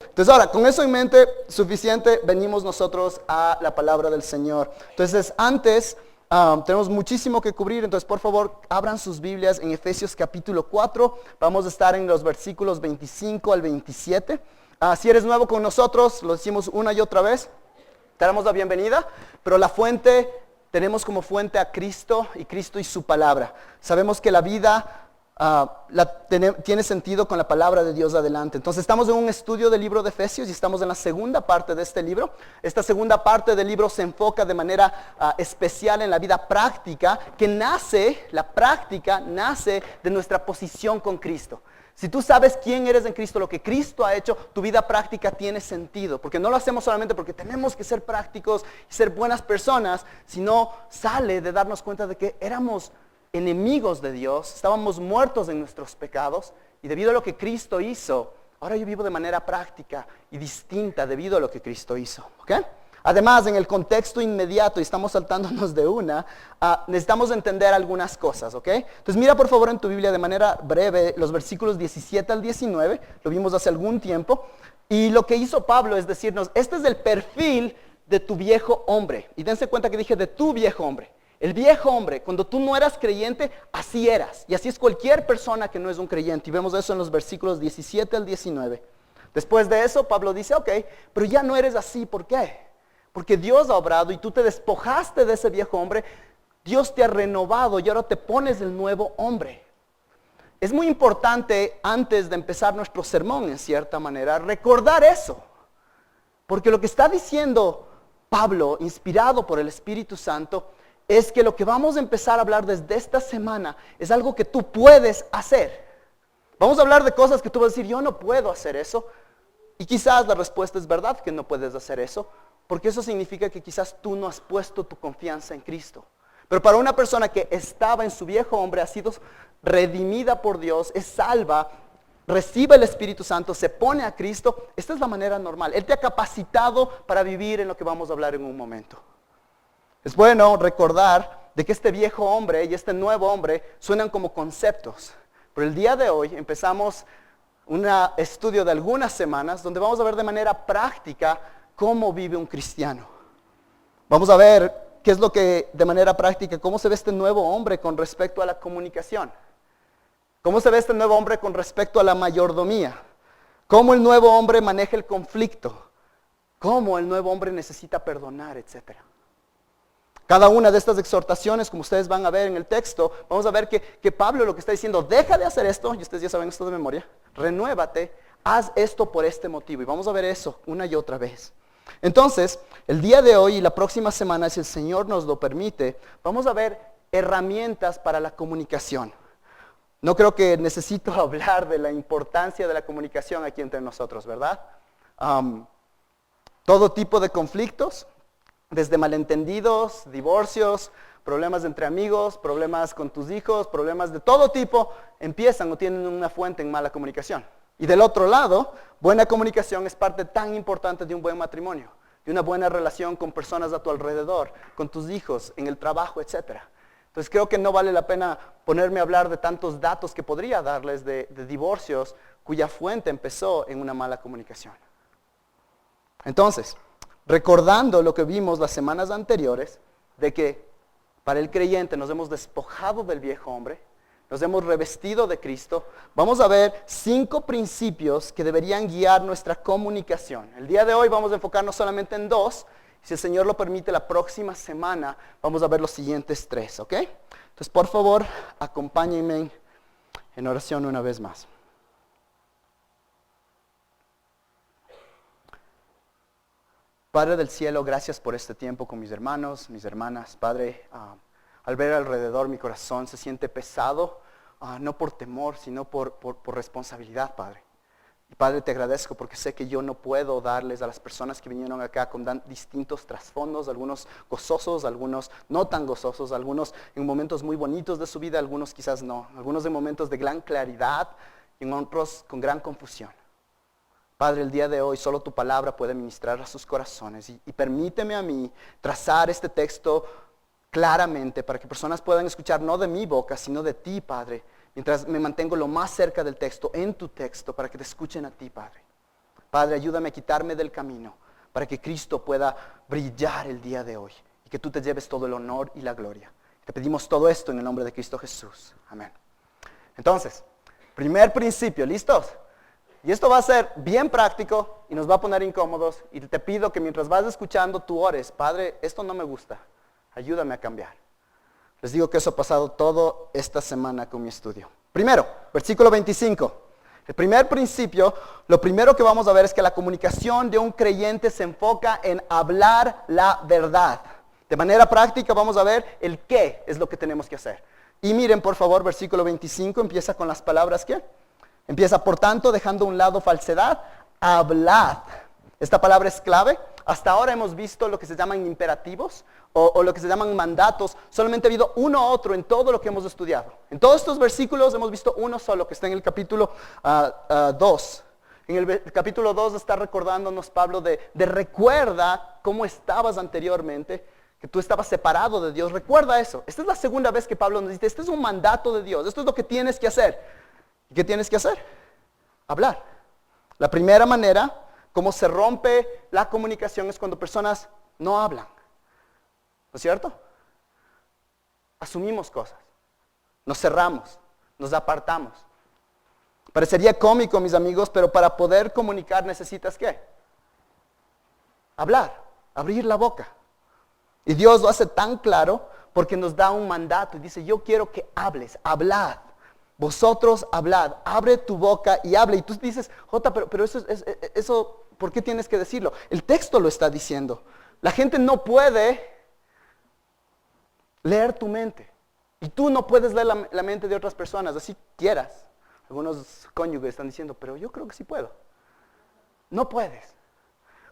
Entonces ahora, con eso en mente, suficiente, venimos nosotros a la palabra del Señor. Entonces antes, tenemos muchísimo que cubrir, entonces por favor, abran sus Biblias en Efesios capítulo 4, vamos a estar en los versículos 25 al 27. Si eres nuevo con nosotros, lo decimos una y otra vez, te damos la bienvenida, pero la fuente, tenemos como fuente a Cristo y su palabra. Sabemos que la vida tiene sentido con la palabra de Dios adelante. Entonces estamos en un estudio del libro de Efesios y estamos en la segunda parte de este libro. Esta segunda parte del libro se enfoca de manera especial en la vida práctica, la práctica nace de nuestra posición con Cristo. Si tú sabes quién eres en Cristo, lo que Cristo ha hecho, tu vida práctica tiene sentido. Porque no lo hacemos solamente porque tenemos que ser prácticos y ser buenas personas, sino sale de darnos cuenta de que éramos enemigos de Dios, estábamos muertos en nuestros pecados y debido a lo que Cristo hizo, ahora yo vivo de manera práctica y distinta debido a lo que Cristo hizo. ¿Okay? Además, en el contexto inmediato, y estamos saltándonos de necesitamos entender algunas cosas, ¿ok? Entonces mira por favor en tu Biblia de manera breve los versículos 17 al 19, lo vimos hace algún tiempo, y lo que hizo Pablo es decirnos, este es el perfil de tu viejo hombre, y dense cuenta que dije de tu viejo hombre. El viejo hombre, cuando tú no eras creyente, así eras, y así es cualquier persona que no es un creyente, y vemos eso en los versículos 17 al 19. Después de eso, Pablo dice, ok, pero ya no eres así, ¿por qué? Porque Dios ha obrado y tú te despojaste de ese viejo hombre, Dios te ha renovado y ahora te pones el nuevo hombre. Es muy importante antes de empezar nuestro sermón, en cierta manera, recordar eso. Porque lo que está diciendo Pablo, inspirado por el Espíritu Santo, es que lo que vamos a empezar a hablar desde esta semana es algo que tú puedes hacer. Vamos a hablar de cosas que tú vas a decir, yo no puedo hacer eso. Y quizás la respuesta es verdad que no puedes hacer eso. Porque eso significa que quizás tú no has puesto tu confianza en Cristo. Pero para una persona que estaba en su viejo hombre, ha sido redimida por Dios, es salva, recibe el Espíritu Santo, se pone a Cristo, esta es la manera normal. Él te ha capacitado para vivir en lo que vamos a hablar en un momento. Es bueno recordar de que este viejo hombre y este nuevo hombre suenan como conceptos. Pero el día de hoy empezamos un estudio de algunas semanas donde vamos a ver de manera práctica cómo vive un cristiano. Vamos a ver qué es lo que de manera práctica, cómo se ve este nuevo hombre con respecto a la comunicación. Cómo se ve este nuevo hombre con respecto a la mayordomía. Cómo el nuevo hombre maneja el conflicto. Cómo el nuevo hombre necesita perdonar, etc. Cada una de estas exhortaciones, como ustedes van a ver en el texto, vamos a ver que Pablo lo que está diciendo, deja de hacer esto, y ustedes ya saben esto de memoria, renuévate, haz esto por este motivo. Y vamos a ver eso una y otra vez. Entonces, el día de hoy y la próxima semana, si el Señor nos lo permite, vamos a ver herramientas para la comunicación. No creo que necesito hablar de la importancia de la comunicación aquí entre nosotros, ¿verdad? Todo tipo de conflictos, desde malentendidos, divorcios, problemas entre amigos, problemas con tus hijos, problemas de todo tipo, empiezan o tienen una fuente en mala comunicación. Y del otro lado, buena comunicación es parte tan importante de un buen matrimonio, de una buena relación con personas a tu alrededor, con tus hijos, en el trabajo, etc. Entonces creo que no vale la pena ponerme a hablar de tantos datos que podría darles de divorcios cuya fuente empezó en una mala comunicación. Entonces, recordando lo que vimos las semanas anteriores, de que para el creyente nos hemos despojado del viejo hombre, nos hemos revestido de Cristo, vamos a ver 5 principios que deberían guiar nuestra comunicación. El día de hoy vamos a enfocarnos solamente en 2, y si el Señor lo permite, la próxima semana vamos a ver los siguientes 3, ¿ok? Entonces, por favor, acompáñenme en oración una vez más. Padre del cielo, gracias por este tiempo con mis hermanos, mis hermanas. Padre, al ver alrededor mi corazón se siente pesado, no por temor, sino por responsabilidad, Padre. Y Padre, te agradezco porque sé que yo no puedo darles a las personas que vinieron acá con distintos trasfondos, algunos gozosos, algunos no tan gozosos, algunos en momentos muy bonitos de su vida, algunos quizás no, algunos en momentos de gran claridad y en otros con gran confusión. Padre, el día de hoy solo tu palabra puede ministrar a sus corazones y permíteme a mí trazar este texto claramente para que personas puedan escuchar no de mi boca, sino de ti, Padre, mientras me mantengo lo más cerca del texto, en tu texto, para que te escuchen a ti, Padre. Padre, ayúdame a quitarme del camino para que Cristo pueda brillar el día de hoy y que tú te lleves todo el honor y la gloria. Te pedimos todo esto en el nombre de Cristo Jesús. Amén. Entonces, primer principio, ¿listos? Y esto va a ser bien práctico y nos va a poner incómodos. Y te pido que mientras vas escuchando tú ores, Padre, esto no me gusta, ayúdame a cambiar. Les digo que eso ha pasado toda esta semana con mi estudio. Primero, versículo 25. El primer principio, lo primero que vamos a ver es que la comunicación de un creyente se enfoca en hablar la verdad. De manera práctica vamos a ver el qué es lo que tenemos que hacer. Y miren por favor, versículo 25 empieza con las palabras ¿qué? Empieza, por tanto, dejando a un lado falsedad, hablad. Esta palabra es clave. Hasta ahora hemos visto lo que se llaman imperativos o lo que se llaman mandatos. Solamente ha habido uno u otro en todo lo que hemos estudiado. En todos estos versículos hemos visto uno solo, que está en el capítulo 2. En el capítulo 2 está recordándonos Pablo de recuerda cómo estabas anteriormente, que tú estabas separado de Dios. Recuerda eso. Esta es la segunda vez que Pablo nos dice, este es un mandato de Dios. Esto es lo que tienes que hacer. ¿Y qué tienes que hacer? Hablar. La primera manera como se rompe la comunicación es cuando personas no hablan. ¿No es cierto? Asumimos cosas, nos cerramos, nos apartamos. Parecería cómico, mis amigos, pero para poder comunicar necesitas ¿qué? Hablar, abrir la boca. Y Dios lo hace tan claro porque nos da un mandato y dice, yo quiero que hables, hablad. Vosotros hablad, abre tu boca y habla. Y tú dices, Jota, pero eso, ¿por qué tienes que decirlo? El texto lo está diciendo. La gente no puede leer tu mente. Y tú no puedes leer la mente de otras personas, así quieras. Algunos cónyuges están diciendo, pero yo creo que sí puedo. No puedes.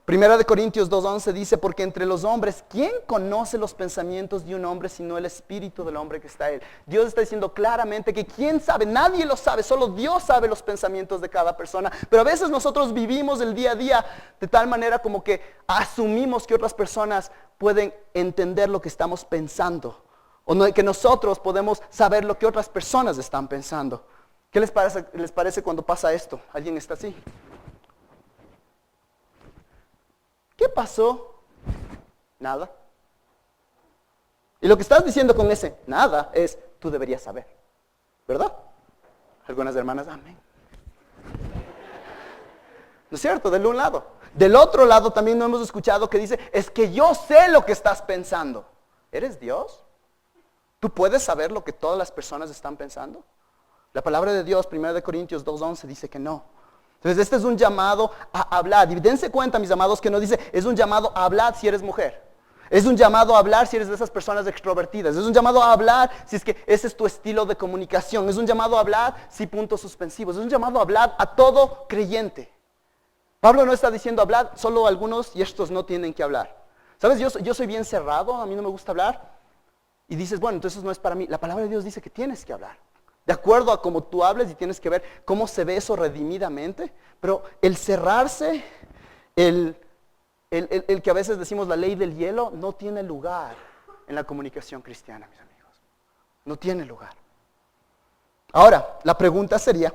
Primera de Corintios 2:11 dice, porque entre los hombres, ¿quién conoce los pensamientos de un hombre sino el espíritu del hombre que está en él? Dios está diciendo claramente que ¿quién sabe? Nadie lo sabe, solo Dios sabe los pensamientos de cada persona. Pero a veces nosotros vivimos el día a día de tal manera como que asumimos que otras personas pueden entender lo que estamos pensando. O no, que nosotros podemos saber lo que otras personas están pensando. ¿Qué les parece cuando pasa esto? ¿Alguien está así? ¿Qué pasó? Nada. Y lo que estás diciendo con ese nada es, tú deberías saber. ¿Verdad? Algunas hermanas, amén. ¿No es cierto? Del un lado. Del otro lado también no hemos escuchado que dice, es que yo sé lo que estás pensando. ¿Eres Dios? ¿Tú puedes saber lo que todas las personas están pensando? La palabra de Dios, 1 Corintios 2:11, dice que no. Entonces este es un llamado a hablar. Y dense cuenta, mis amados, que no dice, es un llamado a hablar si eres mujer. Es un llamado a hablar si eres de esas personas extrovertidas. Es un llamado a hablar si es que ese es tu estilo de comunicación. Es un llamado a hablar si puntos suspensivos. Es un llamado a hablar a todo creyente. Pablo no está diciendo hablar solo a algunos y estos no tienen que hablar. ¿Sabes? Yo soy bien cerrado, a mí no me gusta hablar. Y dices, bueno, entonces no es para mí. La palabra de Dios dice que tienes que hablar. De acuerdo a cómo tú hables y tienes que ver cómo se ve eso redimidamente. Pero el cerrarse, el que a veces decimos la ley del hielo, no tiene lugar en la comunicación cristiana, mis amigos. No tiene lugar. Ahora, la pregunta sería,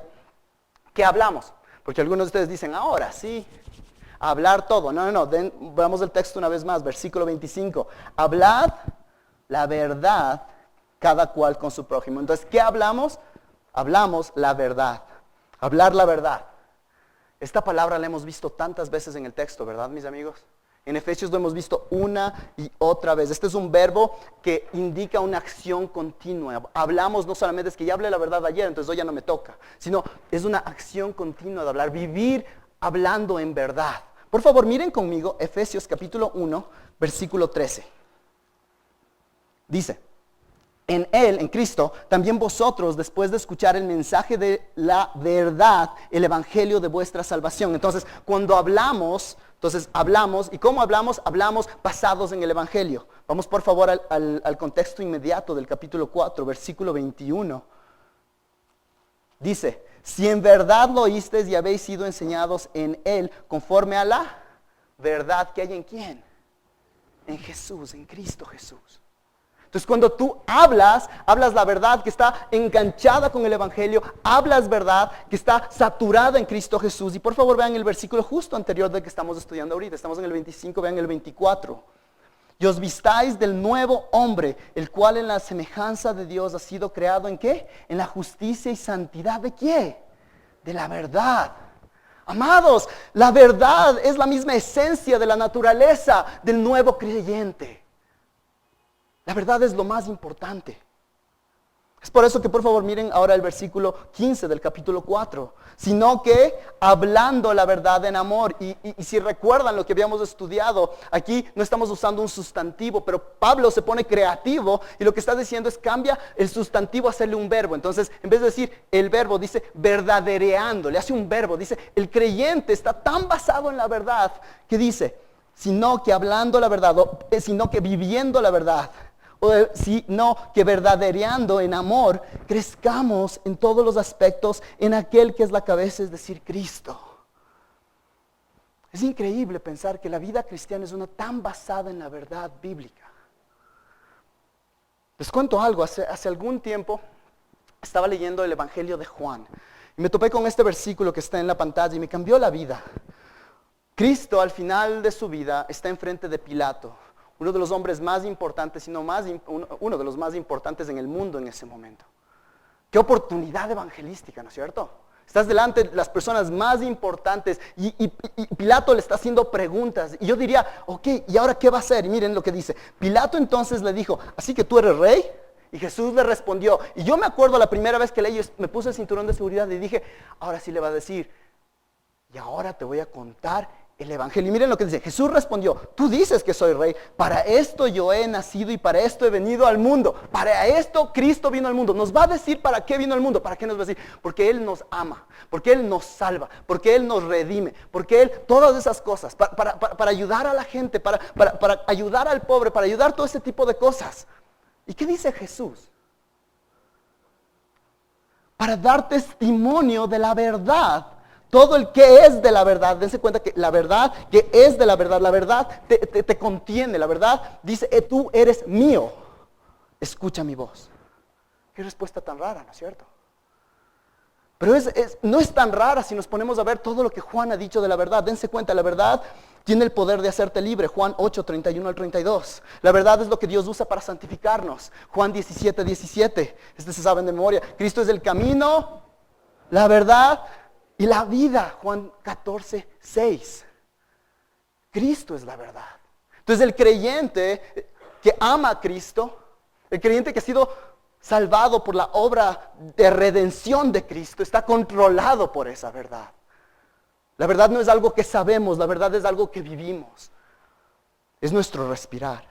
¿qué hablamos? Porque algunos de ustedes dicen, ahora sí, hablar todo. No, veamos el texto una vez más, versículo 25. Hablad la verdad cada cual con su prójimo. Entonces, ¿qué hablamos? Hablamos la verdad. Hablar la verdad. Esta palabra la hemos visto tantas veces en el texto, ¿verdad, mis amigos? En Efesios lo hemos visto una y otra vez. Este es un verbo que indica una acción continua. Hablamos no solamente es que ya hablé la verdad ayer, entonces hoy ya no me toca, sino es una acción continua de hablar, vivir hablando en verdad. Por favor, miren conmigo Efesios capítulo 1, versículo 13. Dice, en Él, en Cristo, también vosotros, después de escuchar el mensaje de la verdad, el evangelio de vuestra salvación. Entonces, cuando hablamos, ¿y cómo hablamos? Hablamos basados en el evangelio. Vamos por favor al contexto inmediato del capítulo 4, versículo 21. Dice, si en verdad lo oísteis y habéis sido enseñados en Él, conforme a la verdad que hay en ¿quién? En Jesús, en Cristo Jesús. Entonces cuando tú hablas la verdad que está enganchada con el Evangelio, hablas verdad que está saturada en Cristo Jesús. Y por favor vean el versículo justo anterior del que estamos estudiando ahorita. Estamos en el 25, vean el 24. Y os vistáis del nuevo hombre, el cual en la semejanza de Dios ha sido creado ¿en qué? En la justicia y santidad ¿de qué? De la verdad. Amados, la verdad es la misma esencia de la naturaleza del nuevo creyente. La verdad es lo más importante. Es por eso que por favor miren ahora el versículo 15 del capítulo 4. Sino que hablando la verdad en amor. Y si recuerdan lo que habíamos estudiado, aquí no estamos usando un sustantivo, pero Pablo se pone creativo y lo que está diciendo es cambia el sustantivo a hacerle un verbo. Entonces en vez de decir el verbo dice verdadereando, le hace un verbo. Dice el creyente está tan basado en la verdad que dice, sino que hablando la verdad, sino que viviendo la verdad. O sino que verdadereando en amor, crezcamos en todos los aspectos en aquel que es la cabeza, es decir, Cristo. Es increíble pensar que la vida cristiana es una tan basada en la verdad bíblica. Les cuento algo, hace algún tiempo estaba leyendo el Evangelio de Juan y me topé con este versículo que está en la pantalla y me cambió la vida. Cristo al final de su vida está enfrente de Pilato, uno de los hombres más importantes, sino uno de los más importantes en el mundo en ese momento. Qué oportunidad evangelística, ¿no es cierto? Estás delante de las personas más importantes y Pilato le está haciendo preguntas. Y yo diría, ok, ¿y ahora qué va a hacer? Y miren lo que dice. Pilato entonces le dijo, ¿así que tú eres rey? Y Jesús le respondió. Y yo me acuerdo la primera vez que leí, me puse el cinturón de seguridad y dije, ahora sí le va a decir, y ahora te voy a contar el Evangelio. Y miren lo que dice, Jesús respondió, tú dices que soy rey, para esto yo he nacido y para esto he venido al mundo, para esto Cristo vino al mundo. Nos va a decir para qué vino al mundo. ¿Para qué nos va a decir? Porque Él nos ama, porque Él nos salva, porque Él nos redime, porque Él, todas esas cosas, para ayudar a la gente, para ayudar al pobre, para ayudar todo ese tipo de cosas. ¿Y qué dice Jesús? Para dar testimonio de la verdad. Todo el que es de la verdad, dense cuenta que la verdad que es de la verdad te contiene, la verdad dice, tú eres mío, escucha mi voz. Qué respuesta tan rara, ¿no es cierto? Pero no es tan rara si nos ponemos a ver todo lo que Juan ha dicho de la verdad. Dense cuenta, la verdad tiene el poder de hacerte libre, Juan 8, 31 al 32. La verdad es lo que Dios usa para santificarnos, Juan 17, 17. Se saben de memoria. Cristo es el camino, la verdad y la vida, Juan 14, 6. Cristo es la verdad. Entonces el creyente que ama a Cristo, el creyente que ha sido salvado por la obra de redención de Cristo, está controlado por esa verdad. La verdad no es algo que sabemos, la verdad es algo que vivimos. Es nuestro respirar.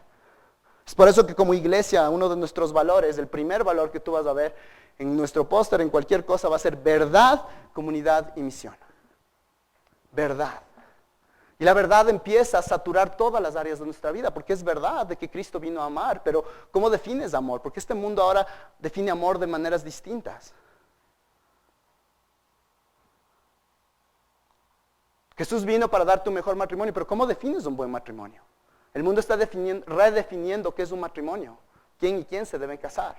Es por eso que como iglesia, uno de nuestros valores, el primer valor que tú vas a ver en nuestro póster, en cualquier cosa, va a ser verdad, comunidad y misión. Verdad. Y la verdad empieza a saturar todas las áreas de nuestra vida, porque es verdad de que Cristo vino a amar, pero ¿cómo defines amor? Porque este mundo ahora define amor de maneras distintas. Jesús vino para darte un mejor matrimonio, pero ¿cómo defines un buen matrimonio? El mundo está redefiniendo qué es un matrimonio, quién y quién se deben casar.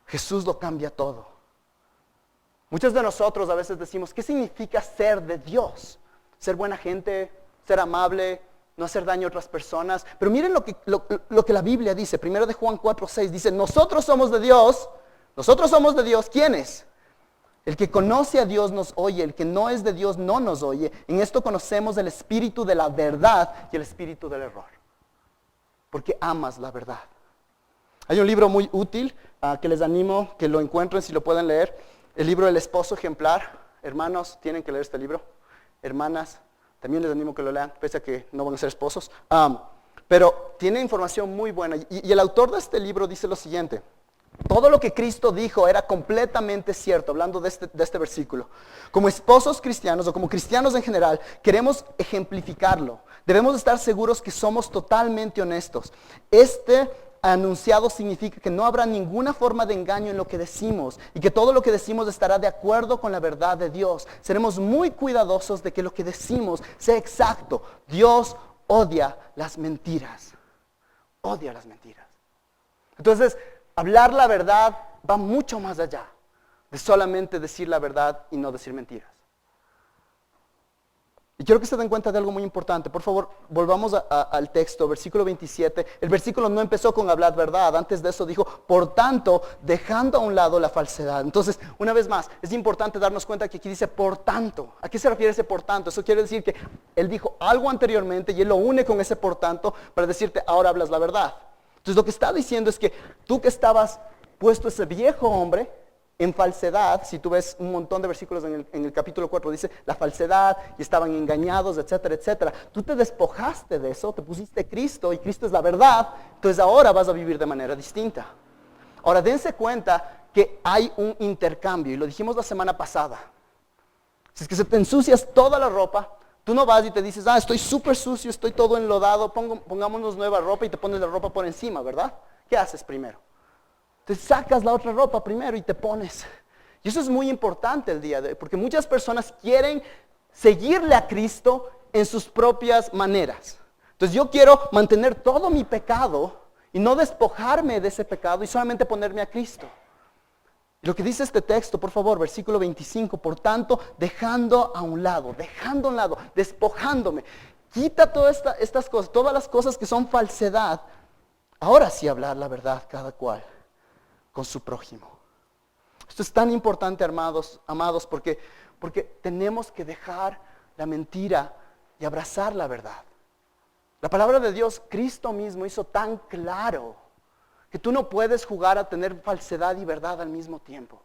Jesús lo cambia todo. Muchos de nosotros a veces decimos, ¿qué significa ser de Dios? Ser buena gente, ser amable, no hacer daño a otras personas. Pero miren lo que la Biblia dice, 1 de Juan 4, 6, dice, nosotros somos de Dios, ¿quiénes? El que conoce a Dios nos oye, el que no es de Dios no nos oye. En esto conocemos el espíritu de la verdad y el espíritu del error. Porque amas la verdad. Hay un libro muy útil que les animo que lo encuentren si lo pueden leer. El libro El esposo ejemplar. Hermanos, tienen que leer este libro. Hermanas, también les animo que lo lean, pese a que no van a ser esposos. Pero tiene información muy buena. Y el autor de este libro dice lo siguiente. Todo lo que Cristo dijo era completamente cierto, hablando de este versículo. Como esposos cristianos o como cristianos en general, queremos ejemplificarlo. Debemos estar seguros que somos totalmente honestos. Este anunciado significa que no habrá ninguna forma de engaño en lo que decimos y que todo lo que decimos estará de acuerdo con la verdad de Dios. Seremos muy cuidadosos de que lo que decimos sea exacto. Dios odia las mentiras. odia las mentiras. Entonces, hablar la verdad va mucho más allá de solamente decir la verdad y no decir mentiras. Y quiero que se den cuenta de algo muy importante. Por favor, volvamos al texto, versículo 27. El versículo no empezó con hablar verdad. Antes de eso dijo, por tanto, dejando a un lado la falsedad. Entonces, una vez más, es importante darnos cuenta que aquí dice por tanto. ¿A qué se refiere ese por tanto? Eso quiere decir que él dijo algo anteriormente y él lo une con ese por tanto para decirte, ahora hablas la verdad. Entonces, lo que está diciendo es que tú que estabas puesto ese viejo hombre en falsedad, si tú ves un montón de versículos en el capítulo 4, dice la falsedad y estaban engañados, etcétera, etcétera. Tú te despojaste de eso, te pusiste Cristo y Cristo es la verdad, entonces ahora vas a vivir de manera distinta. Ahora dense cuenta que hay un intercambio y lo dijimos la semana pasada. Si es que se te ensucias toda la ropa, tú no vas y te dices, estoy súper sucio, estoy todo enlodado, pongámonos nueva ropa y te pones la ropa por encima, ¿verdad? ¿Qué haces primero? Te sacas la otra ropa primero y te pones. Y eso es muy importante el día de hoy, porque muchas personas quieren seguirle a Cristo en sus propias maneras. Entonces yo quiero mantener todo mi pecado y no despojarme de ese pecado y solamente ponerme a Cristo. Y lo que dice este texto, por favor, versículo 25, por tanto, dejando a un lado, despojándome. Quita todas estas cosas, todas las cosas que son falsedad. Ahora sí hablar la verdad cada cual con su prójimo. Esto es tan importante, amados, porque tenemos que dejar la mentira y abrazar la verdad. La palabra de Dios, Cristo mismo hizo tan claro que tú no puedes jugar a tener falsedad y verdad al mismo tiempo.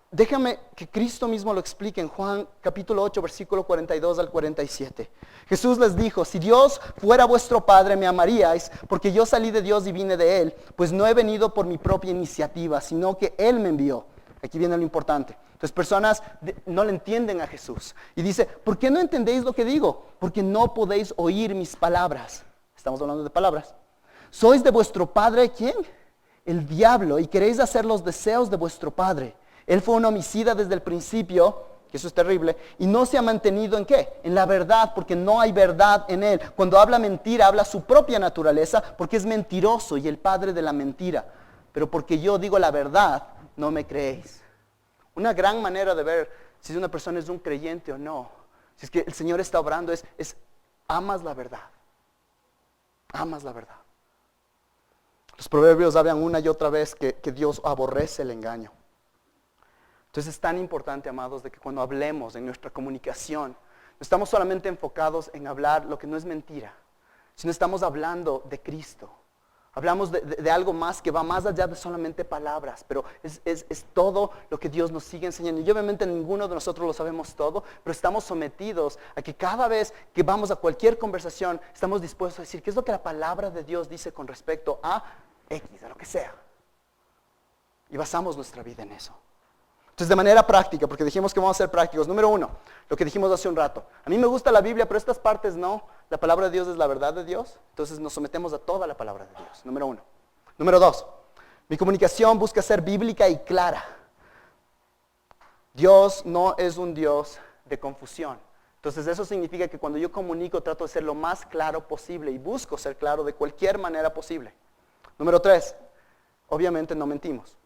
Déjame que Cristo mismo lo explique en Juan capítulo 8, versículo 42 al 47. Jesús les dijo, si Dios fuera vuestro Padre, me amaríais, porque yo salí de Dios y vine de Él, pues no he venido por mi propia iniciativa, sino que Él me envió. Aquí viene lo importante. Entonces personas no le entienden a Jesús. Y dice, ¿por qué no entendéis lo que digo? Porque no podéis oír mis palabras. Estamos hablando de palabras. ¿Sois de vuestro padre quién? El diablo, y queréis hacer los deseos de vuestro padre. Él fue un homicida desde el principio, que eso es terrible, y no se ha mantenido ¿en qué? En la verdad, porque no hay verdad en él. Cuando habla mentira, habla su propia naturaleza, porque es mentiroso y el padre de la mentira. Pero porque yo digo la verdad, no me creéis. Una gran manera de ver si una persona es un creyente o no, si es que el Señor está obrando, es amas la verdad. Amas la verdad. Los proverbios hablan una y otra vez que Dios aborrece el engaño. Entonces es tan importante, amados, de que cuando hablemos en nuestra comunicación, no estamos solamente enfocados en hablar lo que no es mentira, sino estamos hablando de Cristo. Hablamos de algo más que va más allá de solamente palabras, pero es todo lo que Dios nos sigue enseñando. Y obviamente ninguno de nosotros lo sabemos todo, pero estamos sometidos a que cada vez que vamos a cualquier conversación, estamos dispuestos a decir, ¿qué es lo que la palabra de Dios dice con respecto a X, a lo que sea? Y basamos nuestra vida en eso. Entonces, de manera práctica, porque dijimos que vamos a ser prácticos. Número 1, lo que dijimos hace un rato. A mí me gusta la Biblia, pero estas partes no. La palabra de Dios es la verdad de Dios. Entonces nos sometemos a toda la palabra de Dios. Número 1. Número 2, mi comunicación busca ser bíblica y clara. Dios no es un Dios de confusión. Entonces eso significa que cuando yo comunico trato de ser lo más claro posible y busco ser claro de cualquier manera posible. Número 3, obviamente no mentimos.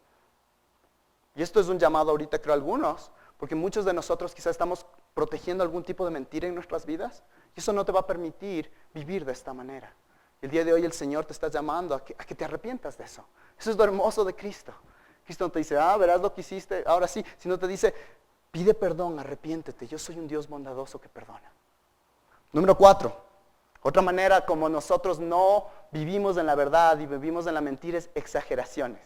Y esto es un llamado ahorita, creo, a algunos, porque muchos de nosotros quizás estamos protegiendo algún tipo de mentira en nuestras vidas, y eso no te va a permitir vivir de esta manera. El día de hoy el Señor te está llamando a que te arrepientas de eso. Eso es lo hermoso de Cristo. Cristo no te dice, verás lo que hiciste, ahora sí, sino te dice, pide perdón, arrepiéntete, yo soy un Dios bondadoso que perdona. Número 4, otra manera como nosotros no vivimos en la verdad y vivimos en la mentira es exageraciones.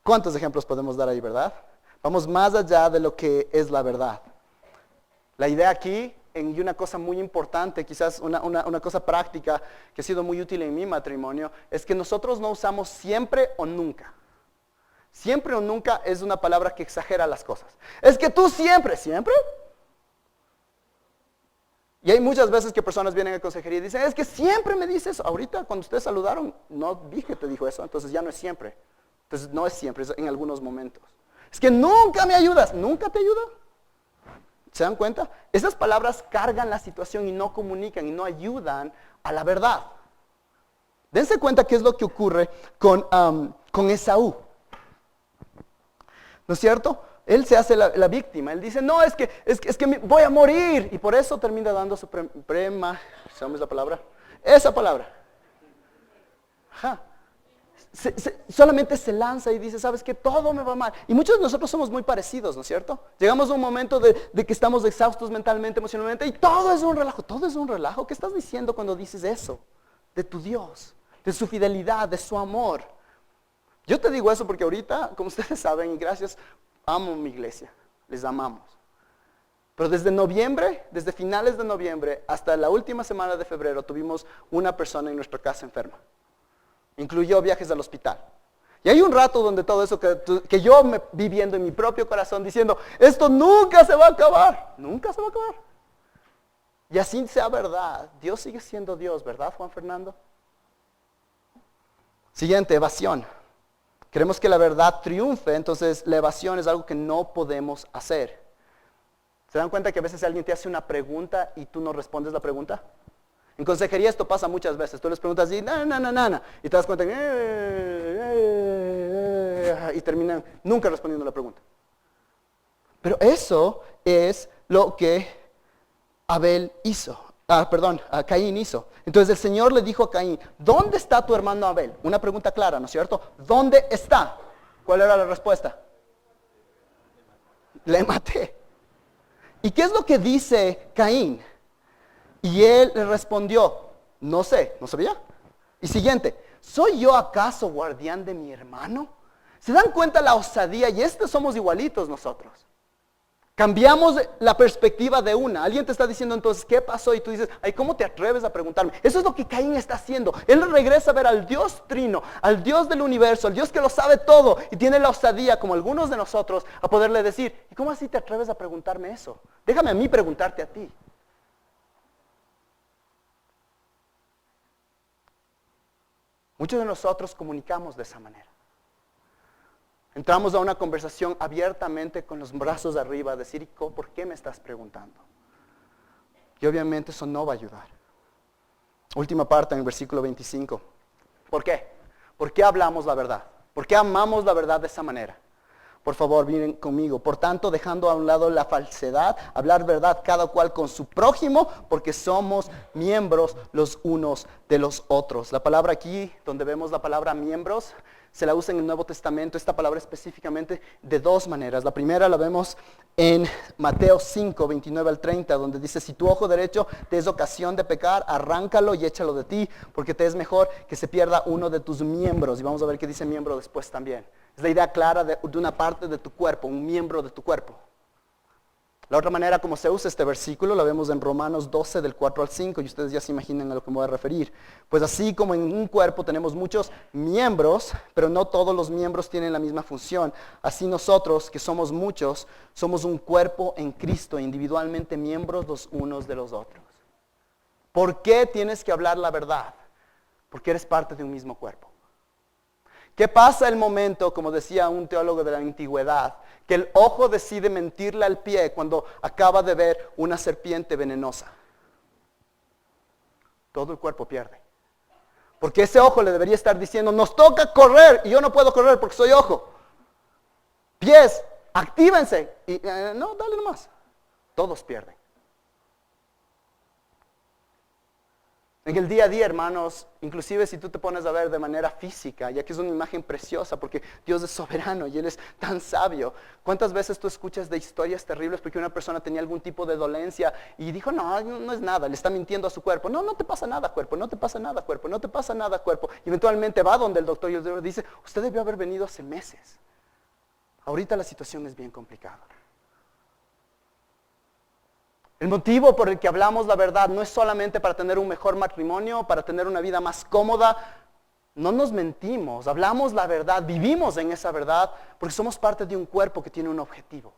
¿Cuántos ejemplos podemos dar ahí, verdad? Vamos más allá de lo que es la verdad. La idea aquí, y una cosa muy importante, quizás una cosa práctica que ha sido muy útil en mi matrimonio, es que nosotros no usamos siempre o nunca. Siempre o nunca es una palabra que exagera las cosas. Es que tú siempre. Y hay muchas veces que personas vienen a consejería y dicen, es que siempre me dices eso. Ahorita cuando ustedes saludaron, no vi que te dijo eso, entonces ya no es siempre. Entonces no es siempre, es en algunos momentos. Es que nunca me ayudas. ¿Nunca te ayuda? ¿Se dan cuenta? Esas palabras cargan la situación y no comunican y no ayudan a la verdad. Dense cuenta qué es lo que ocurre con Esaú. ¿No es cierto? Él se hace la víctima. Él dice, no, es que voy a morir. Y por eso termina dando su ¿sabes la palabra? Esa palabra. Ajá. Solamente se lanza y dice, ¿sabes qué? Todo me va mal. Y muchos de nosotros somos muy parecidos, ¿no es cierto? Llegamos a un momento de que estamos exhaustos mentalmente, emocionalmente, y todo es un relajo. ¿Todo es un relajo? ¿Qué estás diciendo cuando dices eso? De tu Dios, de su fidelidad, de su amor. Yo te digo eso porque ahorita, como ustedes saben, y gracias, amo mi iglesia, les amamos. Pero desde finales de noviembre hasta la última semana de febrero, tuvimos una persona en nuestra casa enferma. Incluyó viajes al hospital. Y hay un rato donde todo eso que yo me vi viendo en mi propio corazón diciendo, esto nunca se va a acabar, nunca se va a acabar. Y así sea verdad, Dios sigue siendo Dios, ¿verdad, Juan Fernando? Siguiente, evasión. Queremos que la verdad triunfe, entonces la evasión es algo que no podemos hacer. ¿Se dan cuenta que a veces alguien te hace una pregunta y tú no respondes la pregunta? En consejería esto pasa muchas veces. Tú les preguntas y y te das cuenta y terminan nunca respondiendo la pregunta. Pero eso es lo que Caín hizo. Entonces el Señor le dijo a Caín, ¿dónde está tu hermano Abel? Una pregunta clara, ¿no es cierto? ¿Dónde está? ¿Cuál era la respuesta? Le maté. ¿Y qué es lo que dice Caín? Y él le respondió, no sé, no sabía. Y siguiente, ¿soy yo acaso guardián de mi hermano? ¿Se dan cuenta la osadía? Y somos igualitos nosotros. Cambiamos la perspectiva de una. Alguien te está diciendo entonces, ¿qué pasó? Y tú dices, ay, ¿cómo te atreves a preguntarme? Eso es lo que Caín está haciendo. Él regresa a ver al Dios trino, al Dios del universo, al Dios que lo sabe todo. Y tiene la osadía, como algunos de nosotros, a poderle decir, ¿y cómo así te atreves a preguntarme eso? Déjame a mí preguntarte a ti. Muchos de nosotros comunicamos de esa manera. Entramos a una conversación abiertamente con los brazos arriba, a decir, ¿por qué me estás preguntando? Y obviamente eso no va a ayudar. Última parte en el versículo 25. ¿Por qué? ¿Por qué hablamos la verdad? ¿Por qué amamos la verdad de esa manera? Por favor, miren conmigo. Por tanto, dejando a un lado la falsedad, hablar verdad cada cual con su prójimo, porque somos miembros los unos de los otros. La palabra aquí, donde vemos la palabra miembros, se la usa en el Nuevo Testamento, esta palabra específicamente de dos maneras. La primera la vemos en Mateo 5, 29 al 30, donde dice, si tu ojo derecho te es ocasión de pecar, arráncalo y échalo de ti, porque te es mejor que se pierda uno de tus miembros. Y vamos a ver qué dice miembro después también. Es la idea clara de una parte de tu cuerpo, un miembro de tu cuerpo. La otra manera como se usa este versículo la vemos en Romanos 12 del 4 al 5 y ustedes ya se imaginan a lo que me voy a referir. Pues así como en un cuerpo tenemos muchos miembros, pero no todos los miembros tienen la misma función. Así nosotros, que somos muchos, somos un cuerpo en Cristo, individualmente miembros los unos de los otros. ¿Por qué tienes que hablar la verdad? Porque eres parte de un mismo cuerpo. ¿Qué pasa el momento, como decía un teólogo de la antigüedad, que el ojo decide mentirle al pie cuando acaba de ver una serpiente venenosa? Todo el cuerpo pierde. Porque ese ojo le debería estar diciendo, nos toca correr y yo no puedo correr porque soy ojo. Pies, actívense. Y no, dale nomás. Todos pierden. En el día a día, hermanos, inclusive si tú te pones a ver de manera física, ya que es una imagen preciosa porque Dios es soberano y Él es tan sabio. ¿Cuántas veces tú escuchas de historias terribles porque una persona tenía algún tipo de dolencia y dijo, no es nada, le está mintiendo a su cuerpo? No te pasa nada, cuerpo, no te pasa nada, cuerpo, no te pasa nada, cuerpo. Y eventualmente va donde el doctor y el doctor dice, usted debió haber venido hace meses. Ahorita la situación es bien complicada. El motivo por el que hablamos la verdad no es solamente para tener un mejor matrimonio, para tener una vida más cómoda. No nos mentimos, hablamos la verdad, vivimos en esa verdad, porque somos parte de un cuerpo que tiene un objetivo.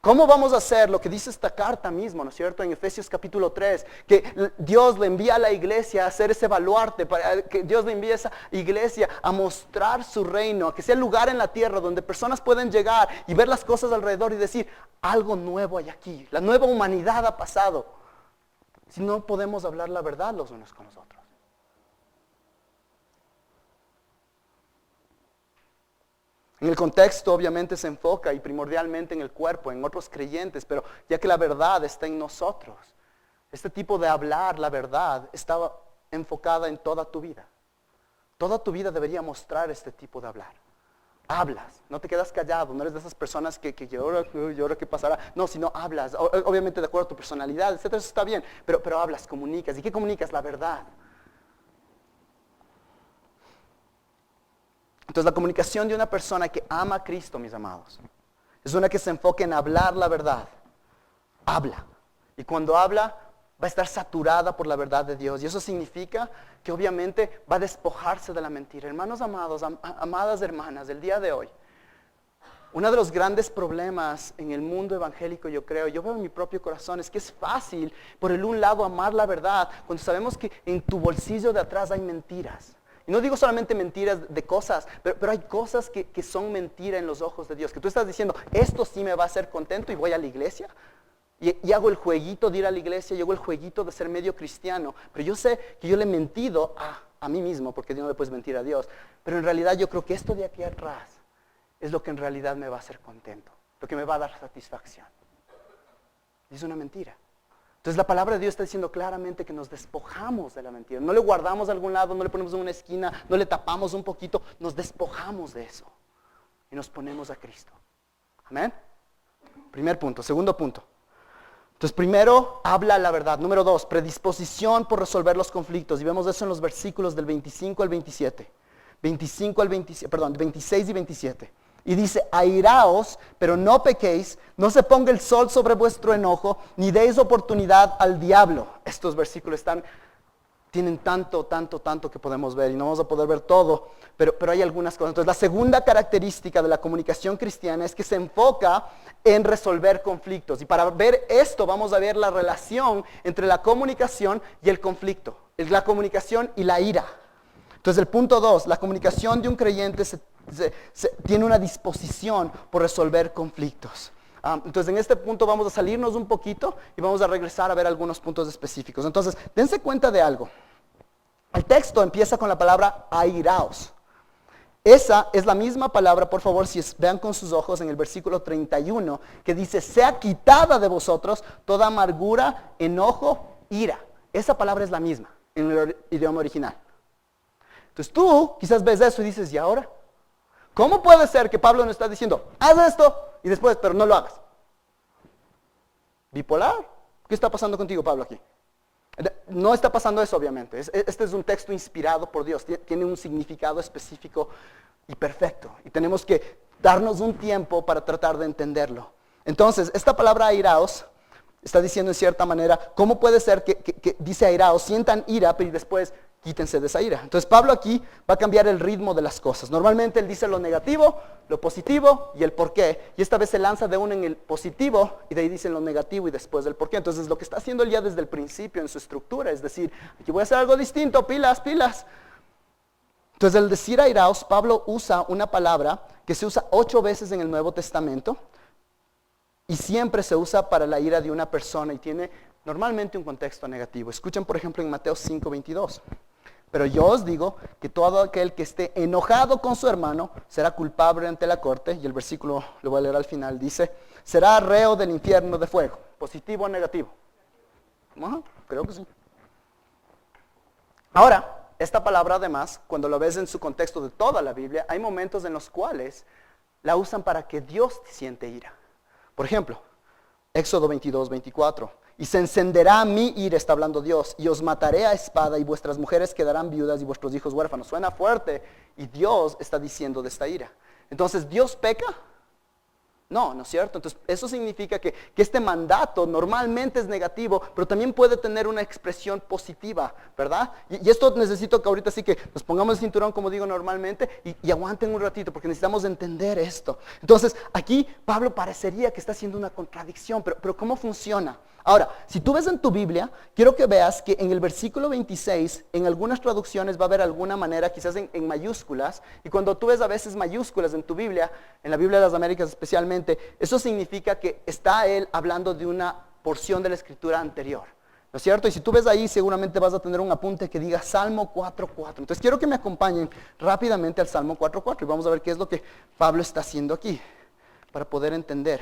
¿Cómo vamos a hacer lo que dice esta carta mismo, ¿no es cierto? En Efesios capítulo 3, que Dios le envía a la iglesia a hacer ese baluarte, para que Dios le envía a esa iglesia a mostrar su reino, a que sea el lugar en la tierra donde personas pueden llegar y ver las cosas alrededor y decir, algo nuevo hay aquí, la nueva humanidad ha pasado. Si no podemos hablar la verdad los unos con los otros. En el contexto obviamente se enfoca y primordialmente en el cuerpo, en otros creyentes, pero ya que la verdad está en nosotros, este tipo de hablar la verdad estaba enfocada en toda tu vida. Toda tu vida debería mostrar este tipo de hablar. Hablas, no te quedas callado, no eres de esas personas que llora qué pasará. No, sino hablas, obviamente de acuerdo a tu personalidad, etcétera, eso está bien, pero hablas, comunicas. ¿Y qué comunicas? La verdad. Entonces la comunicación de una persona que ama a Cristo, mis amados, es una que se enfoca en hablar la verdad. Habla. Y cuando habla, va a estar saturada por la verdad de Dios. Y eso significa que obviamente va a despojarse de la mentira. Hermanos amados, amadas hermanas, del día de hoy, uno de los grandes problemas en el mundo evangélico, yo veo en mi propio corazón, es que es fácil, por el un lado, amar la verdad, cuando sabemos que en tu bolsillo de atrás hay mentiras. Y no digo solamente mentiras de cosas, pero hay cosas que son mentira en los ojos de Dios. Que tú estás diciendo, esto sí me va a hacer contento y voy a la iglesia. Y hago el jueguito de ir a la iglesia, y hago el jueguito de ser medio cristiano. Pero yo sé que yo le he mentido a mí mismo, porque no le puedes mentir a Dios. Pero en realidad yo creo que esto de aquí atrás es lo que en realidad me va a hacer contento. Lo que me va a dar satisfacción. Y es una mentira. Entonces la palabra de Dios está diciendo claramente que nos despojamos de la mentira. No le guardamos a algún lado, no le ponemos en una esquina, no le tapamos un poquito. Nos despojamos de eso. Y nos ponemos a Cristo. Amén. Primer punto. Segundo punto. Entonces primero, habla la verdad. Número 2, predisposición por resolver los conflictos. Y vemos eso en los versículos del 25 al 27. 26 y 27. Y dice, airaos, pero no pequéis, no se ponga el sol sobre vuestro enojo, ni deis oportunidad al diablo. Estos versículos tienen tanto que podemos ver y no vamos a poder ver todo, pero hay algunas cosas. Entonces la segunda característica de la comunicación cristiana es que se enfoca en resolver conflictos. Y para ver esto vamos a ver la relación entre la comunicación y el conflicto, la comunicación y la ira. Entonces el punto 2, la comunicación de un creyente tiene una disposición por resolver conflictos. Entonces en este punto vamos a salirnos un poquito y vamos a regresar a ver algunos puntos específicos. Entonces dense cuenta de algo. El texto empieza con la palabra airaos. Esa es la misma palabra, por favor, si vean con sus ojos en el versículo 31, que dice, sea quitada de vosotros toda amargura, enojo, ira. Esa palabra es la misma en el idioma original. Entonces tú quizás ves eso y dices, ¿y ahora? ¿Cómo puede ser que Pablo nos está diciendo, haz esto y después, pero no lo hagas? ¿Bipolar? ¿Qué está pasando contigo, Pablo, aquí? No está pasando eso, obviamente. Este es un texto inspirado por Dios. Tiene un significado específico y perfecto. Y tenemos que darnos un tiempo para tratar de entenderlo. Entonces, esta palabra airaos está diciendo en cierta manera, ¿cómo puede ser que dice airaos, sientan ira, pero después quítense de esa ira? Entonces Pablo aquí va a cambiar el ritmo de las cosas. Normalmente él dice lo negativo, lo positivo y el porqué. Y esta vez se lanza de uno en el positivo y de ahí dice lo negativo y después el porqué. Entonces lo que está haciendo él ya desde el principio en su estructura es decir, aquí voy a hacer algo distinto, pilas. Entonces al decir airaos, Pablo usa una palabra que se usa 8 veces en el Nuevo Testamento y siempre se usa para la ira de una persona y tiene normalmente un contexto negativo. Escuchen por ejemplo en Mateo 5:22. Pero yo os digo que todo aquel que esté enojado con su hermano será culpable ante la corte. Y el versículo, lo voy a leer al final, dice, será reo del infierno de fuego. ¿Positivo o negativo? Creo que sí. Ahora, esta palabra además, cuando lo ves en su contexto de toda la Biblia, hay momentos en los cuales la usan para que Dios siente ira. Por ejemplo, Éxodo 22:24. Y se encenderá mi ira, está hablando Dios, y os mataré a espada, y vuestras mujeres quedarán viudas, y vuestros hijos huérfanos. Suena fuerte, y Dios está diciendo de esta ira. Entonces, ¿Dios peca? No, ¿no es cierto? Entonces, eso significa que este mandato normalmente es negativo, pero también puede tener una expresión positiva, ¿verdad? Y esto necesito que ahorita sí que nos pongamos el cinturón, como digo normalmente, y aguanten un ratito, porque necesitamos entender esto. Entonces, aquí Pablo parecería que está haciendo una contradicción, pero ¿cómo funciona? Ahora, si tú ves en tu Biblia, quiero que veas que en el versículo 26, en algunas traducciones va a haber alguna manera, quizás en mayúsculas, y cuando tú ves a veces mayúsculas en tu Biblia, en la Biblia de las Américas especialmente, eso significa que está él hablando de una porción de la escritura anterior, ¿no es cierto? Y si tú ves ahí, seguramente vas a tener un apunte que diga Salmo 4.4. Entonces quiero que me acompañen rápidamente al Salmo 4.4 y vamos a ver qué es lo que Pablo está haciendo aquí, para poder entender.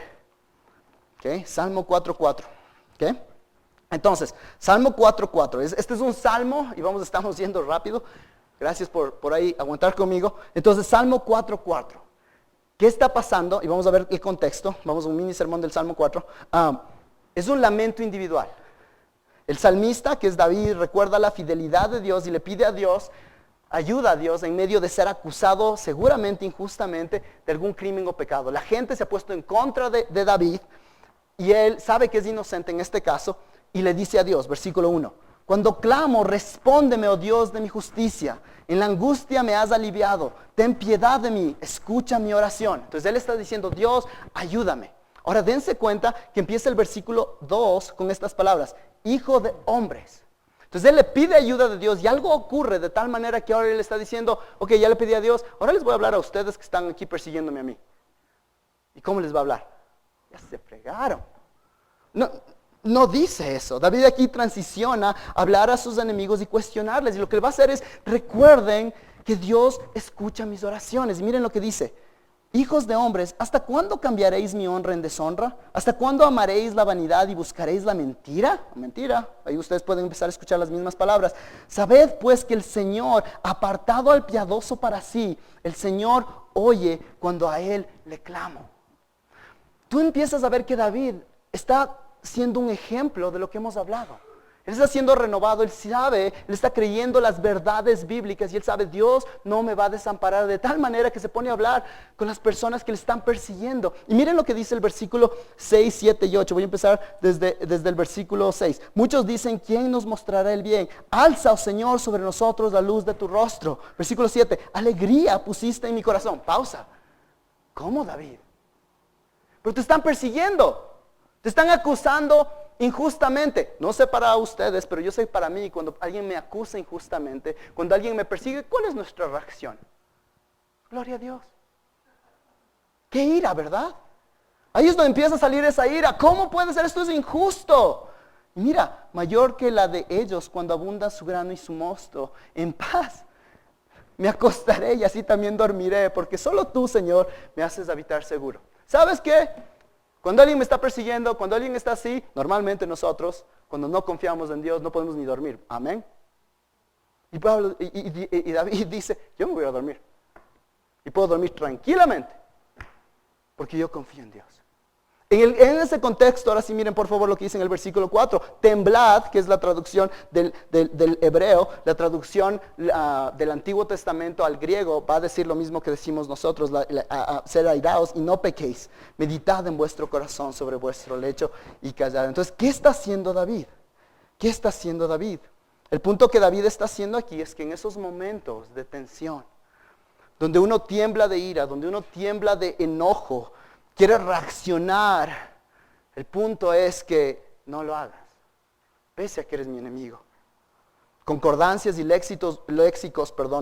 ¿Ok? Salmo 4.4. ¿Ok? Entonces, Salmo 4.4. Este es un salmo y estamos yendo rápido. Gracias por ahí aguantar conmigo. Entonces, Salmo 4.4. ¿Qué está pasando? Y vamos a ver el contexto. Vamos a un mini sermón del Salmo 4. Es un lamento individual. El salmista, que es David, recuerda la fidelidad de Dios y le pide a Dios, ayuda a Dios en medio de ser acusado seguramente injustamente de algún crimen o pecado. La gente se ha puesto en contra de David. Y él sabe que es inocente en este caso y le dice a Dios, versículo 1, cuando clamo, respóndeme, oh Dios de mi justicia. En la angustia me has aliviado. Ten piedad de mí, escucha mi oración. Entonces él está diciendo, Dios, ayúdame. Ahora dense cuenta que empieza el versículo 2 con estas palabras, hijo de hombres. Entonces él le pide ayuda de Dios y algo ocurre de tal manera que ahora él está diciendo, ok, ya le pedí a Dios, ahora les voy a hablar a ustedes que están aquí persiguiéndome a mí. ¿Y cómo les va a hablar? Ya se fregaron. No dice eso. David aquí transiciona a hablar a sus enemigos y cuestionarles. Y lo que él va a hacer es, recuerden que Dios escucha mis oraciones. Y miren lo que dice. Hijos de hombres, ¿hasta cuándo cambiaréis mi honra en deshonra? ¿Hasta cuándo amaréis la vanidad y buscaréis la mentira? Mentira. Ahí ustedes pueden empezar a escuchar las mismas palabras. Sabed pues que el Señor, apartado al piadoso para sí, el Señor oye cuando a Él le clamo. Tú empiezas a ver que David está siendo un ejemplo de lo que hemos hablado. Él está siendo renovado, él sabe, él está creyendo las verdades bíblicas y él sabe, Dios no me va a desamparar, de tal manera que se pone a hablar con las personas que le están persiguiendo. Y miren lo que dice el versículo 6, 7 y 8. Voy a empezar desde el versículo 6. Muchos dicen, ¿quién nos mostrará el bien? Alza, oh Señor, sobre nosotros la luz de tu rostro. Versículo 7, alegría pusiste en mi corazón. Pausa. ¿Cómo, David? Pero te están persiguiendo, te están acusando injustamente. No sé para ustedes, pero yo sé para mí, cuando alguien me acusa injustamente, cuando alguien me persigue, ¿cuál es nuestra reacción? Gloria a Dios. Qué ira, ¿verdad? Ahí es donde empieza a salir esa ira. ¿Cómo puede ser? Esto es injusto. Y mira, mayor que la de ellos cuando abunda su grano y su mosto, en paz me acostaré y así también dormiré, porque solo tú, Señor, me haces habitar seguro. ¿Sabes qué? Cuando alguien me está persiguiendo, cuando alguien está así, normalmente nosotros, cuando no confiamos en Dios, no podemos ni dormir. Amén. Y David dice, yo me voy a dormir. Y puedo dormir tranquilamente, porque yo confío en Dios. En ese contexto, ahora sí miren por favor lo que dice en el versículo 4. Temblad, que es la traducción del hebreo, la traducción del Antiguo Testamento al griego, va a decir lo mismo que decimos nosotros, ser airaos y no pequéis. Meditad en vuestro corazón sobre vuestro lecho y callad. Entonces, ¿qué está haciendo David? ¿Qué está haciendo David? El punto que David está haciendo aquí es que en esos momentos de tensión, donde uno tiembla de ira, donde uno tiembla de enojo, quiere reaccionar, el punto es que no lo hagas, pese a que eres mi enemigo. Concordancias y léxicos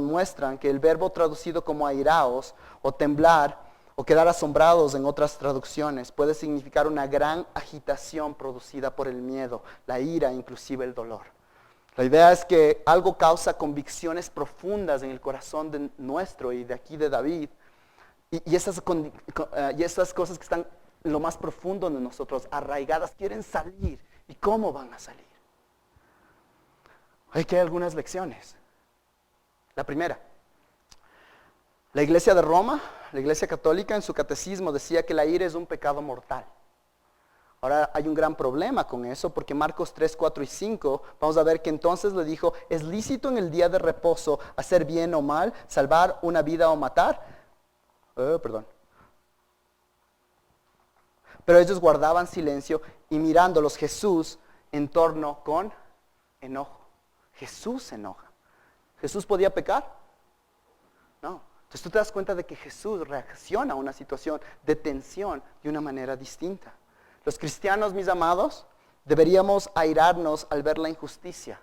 muestran que el verbo traducido como airaos o temblar o quedar asombrados en otras traducciones puede significar una gran agitación producida por el miedo, la ira, inclusive el dolor. La idea es que algo causa convicciones profundas en el corazón de nuestro y de aquí de David. Y esas cosas que están en lo más profundo de nosotros, arraigadas, quieren salir. ¿Y cómo van a salir? Aquí hay algunas lecciones. La primera, la iglesia de Roma, la iglesia católica, en su catecismo decía que la ira es un pecado mortal. Ahora hay un gran problema con eso, porque Marcos 3, 4 y 5, vamos a ver que entonces le dijo, ¿es lícito en el día de reposo hacer bien o mal, salvar una vida o matar? pero ellos guardaban silencio y mirándolos Jesús en torno con enojo. Jesús se enoja. ¿Jesús podía pecar? No. Entonces tú te das cuenta de que Jesús reacciona a una situación de tensión de una manera distinta. Los cristianos, mis amados, deberíamos airarnos al ver la injusticia,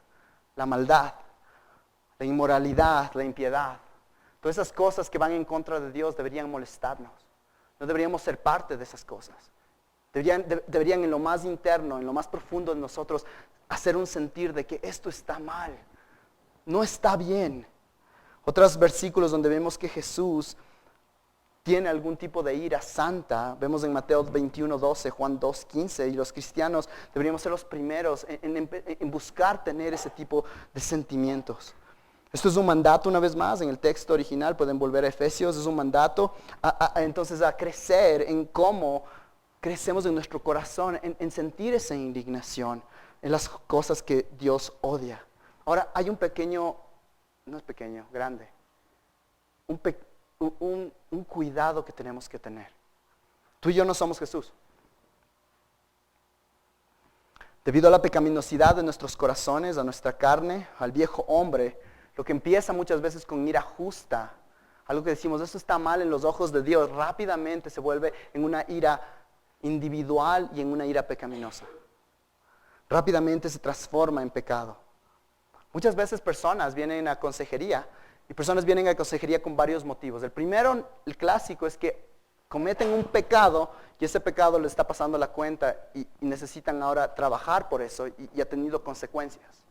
la maldad, la inmoralidad, la impiedad. Todas esas cosas que van en contra de Dios deberían molestarnos. No deberíamos ser parte de esas cosas. Deberían en lo más interno, en lo más profundo de nosotros, hacer un sentir de que esto está mal, no está bien. Otros versículos donde vemos que Jesús tiene algún tipo de ira santa, vemos en Mateo 21:12, Juan 2:15, y los cristianos deberíamos ser los primeros en buscar tener ese tipo de sentimientos. Esto es un mandato, una vez más, en el texto original, pueden volver a Efesios, es un mandato entonces a crecer en cómo crecemos en nuestro corazón, en sentir esa indignación, en las cosas que Dios odia. Ahora, hay un pequeño, no es pequeño, grande, un cuidado que tenemos que tener. Tú y yo no somos Jesús. Debido a la pecaminosidad de nuestros corazones, a nuestra carne, al viejo hombre, lo que empieza muchas veces con ira justa, algo que decimos, esto está mal en los ojos de Dios, rápidamente se vuelve en una ira individual y en una ira pecaminosa. Rápidamente se transforma en pecado. Muchas veces personas vienen a consejería y personas vienen a consejería con varios motivos. El primero, el clásico, es que cometen un pecado y ese pecado les está pasando la cuenta y necesitan ahora trabajar por eso y ha tenido consecuencias.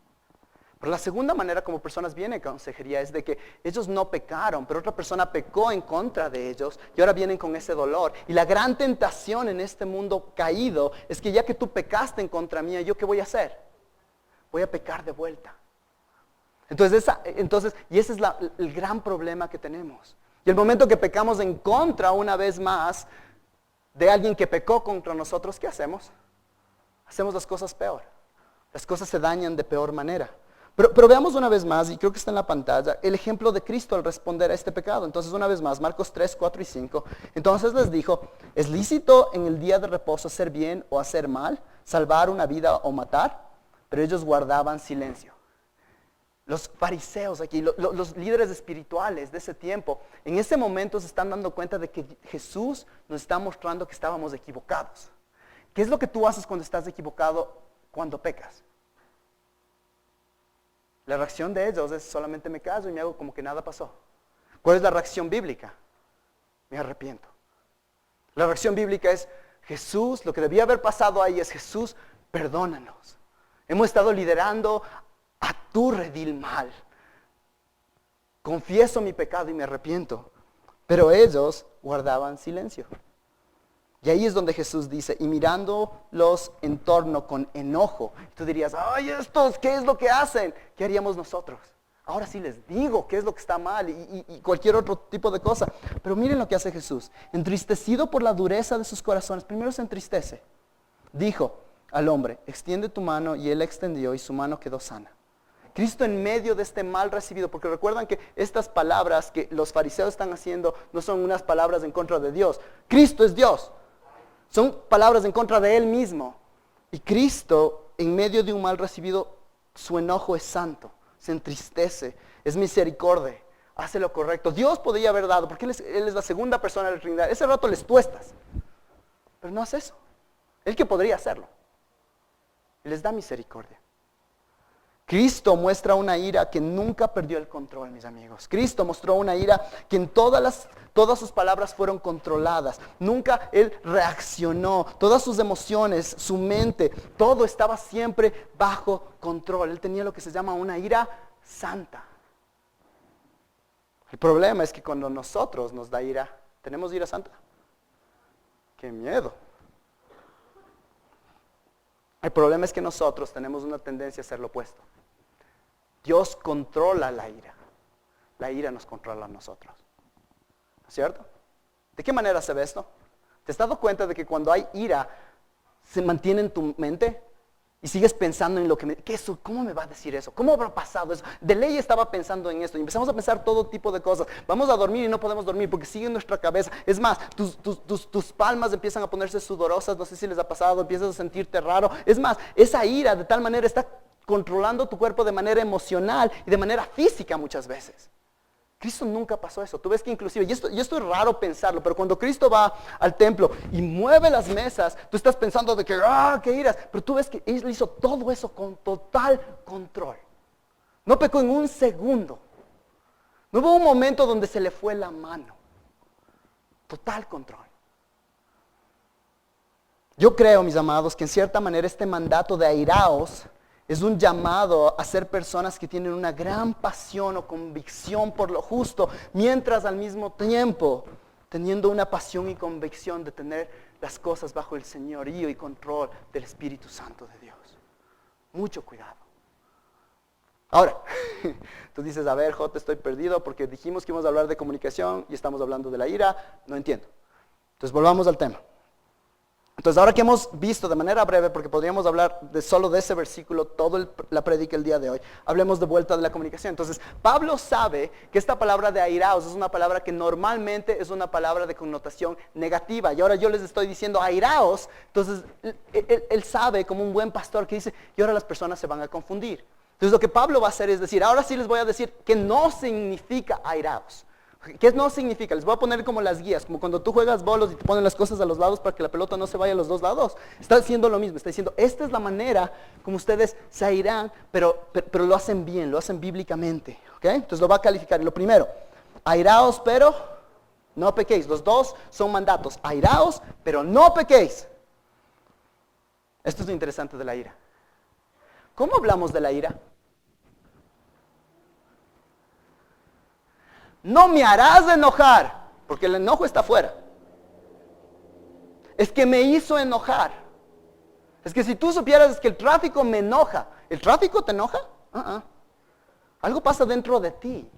Pero la segunda manera como personas vienen a consejería es de que ellos no pecaron, pero otra persona pecó en contra de ellos y ahora vienen con ese dolor. Y la gran tentación en este mundo caído es que ya que tú pecaste en contra mía, ¿yo qué voy a hacer? Voy a pecar de vuelta. Entonces y ese es el gran problema que tenemos. Y el momento que pecamos en contra una vez más de alguien que pecó contra nosotros, ¿qué hacemos? Hacemos las cosas peor. Las cosas se dañan de peor manera. Pero veamos una vez más, y creo que está en la pantalla, el ejemplo de Cristo al responder a este pecado. Entonces una vez más, Marcos 3, 4 y 5. Entonces les dijo, ¿es lícito en el día de reposo hacer bien o hacer mal? ¿Salvar una vida o matar? Pero ellos guardaban silencio. Los fariseos aquí, los líderes espirituales de ese tiempo, en ese momento se están dando cuenta de que Jesús nos está mostrando que estábamos equivocados. ¿Qué es lo que tú haces cuando estás equivocado cuando pecas? La reacción de ellos es solamente me caso y me hago como que nada pasó. ¿Cuál es la reacción bíblica? Me arrepiento. La reacción bíblica es Jesús, lo que debía haber pasado ahí es Jesús, perdónanos. Hemos estado liderando a tu redil mal. Confieso mi pecado y me arrepiento. Pero ellos guardaban silencio. Y ahí es donde Jesús dice, y mirándolos en torno con enojo. Tú dirías, ay, estos, ¿qué es lo que hacen? ¿Qué haríamos nosotros? Ahora sí les digo qué es lo que está mal y cualquier otro tipo de cosa. Pero miren lo que hace Jesús. Entristecido por la dureza de sus corazones, primero se entristece. Dijo al hombre, extiende tu mano, y él la extendió y su mano quedó sana. Cristo en medio de este mal recibido, porque recuerdan que estas palabras que los fariseos están haciendo no son unas palabras en contra de Dios. Cristo es Dios. Son palabras en contra de Él mismo. Y Cristo, en medio de un mal recibido, su enojo es santo, se entristece, es misericordia, hace lo correcto. Dios podría haber dado, porque Él es la segunda persona de la Trinidad. Ese rato les tuestas, pero no hace eso. Él que podría hacerlo. Él les da misericordia. Cristo muestra una ira que nunca perdió el control, mis amigos. Cristo mostró una ira que en todas sus palabras fueron controladas. Nunca Él reaccionó. Todas sus emociones, su mente, todo estaba siempre bajo control. Él tenía lo que se llama una ira santa. El problema es que cuando nosotros nos da ira, ¿tenemos ira santa? ¡Qué miedo! El problema es que nosotros tenemos una tendencia a hacer lo opuesto. Dios controla la ira. La ira nos controla a nosotros. ¿No es cierto? ¿De qué manera se ve esto? ¿Te has dado cuenta de que cuando hay ira se mantiene en tu mente Y sigues pensando en lo que ¿cómo me va a decir eso? ¿Cómo habrá pasado eso? De ley estaba pensando en esto y empezamos a pensar todo tipo de cosas. Vamos a dormir y no podemos dormir porque sigue en nuestra cabeza. Es más, tus palmas empiezan a ponerse sudorosas, no sé si les ha pasado, empiezas a sentirte raro. Es más, esa ira de tal manera está controlando tu cuerpo de manera emocional y de manera física muchas veces. Cristo nunca pasó eso. Tú ves que inclusive, y esto es raro pensarlo, pero cuando Cristo va al templo y mueve las mesas, tú estás pensando de que, qué iras. Pero tú ves que Él hizo todo eso con total control. No pecó en un segundo. No hubo un momento donde se le fue la mano. Total control. Yo creo, mis amados, que en cierta manera este mandato de airaos es un llamado a ser personas que tienen una gran pasión o convicción por lo justo, mientras al mismo tiempo teniendo una pasión y convicción de tener las cosas bajo el señorío y control del Espíritu Santo de Dios. Mucho cuidado. Ahora, tú dices, a ver, Jota, estoy perdido porque dijimos que íbamos a hablar de comunicación y estamos hablando de la ira. No entiendo. Entonces volvamos al tema. Entonces, ahora que hemos visto de manera breve, porque podríamos hablar solo de ese versículo, la predica el día de hoy, hablemos de vuelta de la comunicación. Entonces, Pablo sabe que esta palabra de airaos es una palabra que normalmente es una palabra de connotación negativa. Y ahora yo les estoy diciendo airaos, entonces él sabe como un buen pastor que dice, y ahora las personas se van a confundir. Entonces, lo que Pablo va a hacer es decir, ahora sí les voy a decir que no significa airaos. ¿Qué no significa? Les voy a poner como las guías, como cuando tú juegas bolos y te ponen las cosas a los lados para que la pelota no se vaya a los dos lados. Está haciendo lo mismo, está diciendo, esta es la manera como ustedes se irán, pero lo hacen bien, lo hacen bíblicamente. ¿Okay? Entonces lo va a calificar. Y lo primero, airaos pero no pequéis. Los dos son mandatos, airaos pero no pequéis. Esto es lo interesante de la ira. ¿Cómo hablamos de la ira? No me harás enojar, porque el enojo está afuera. Es que me hizo enojar. Es que si tú supieras es que el tráfico me enoja. ¿El tráfico te enoja? Algo pasa dentro de ti.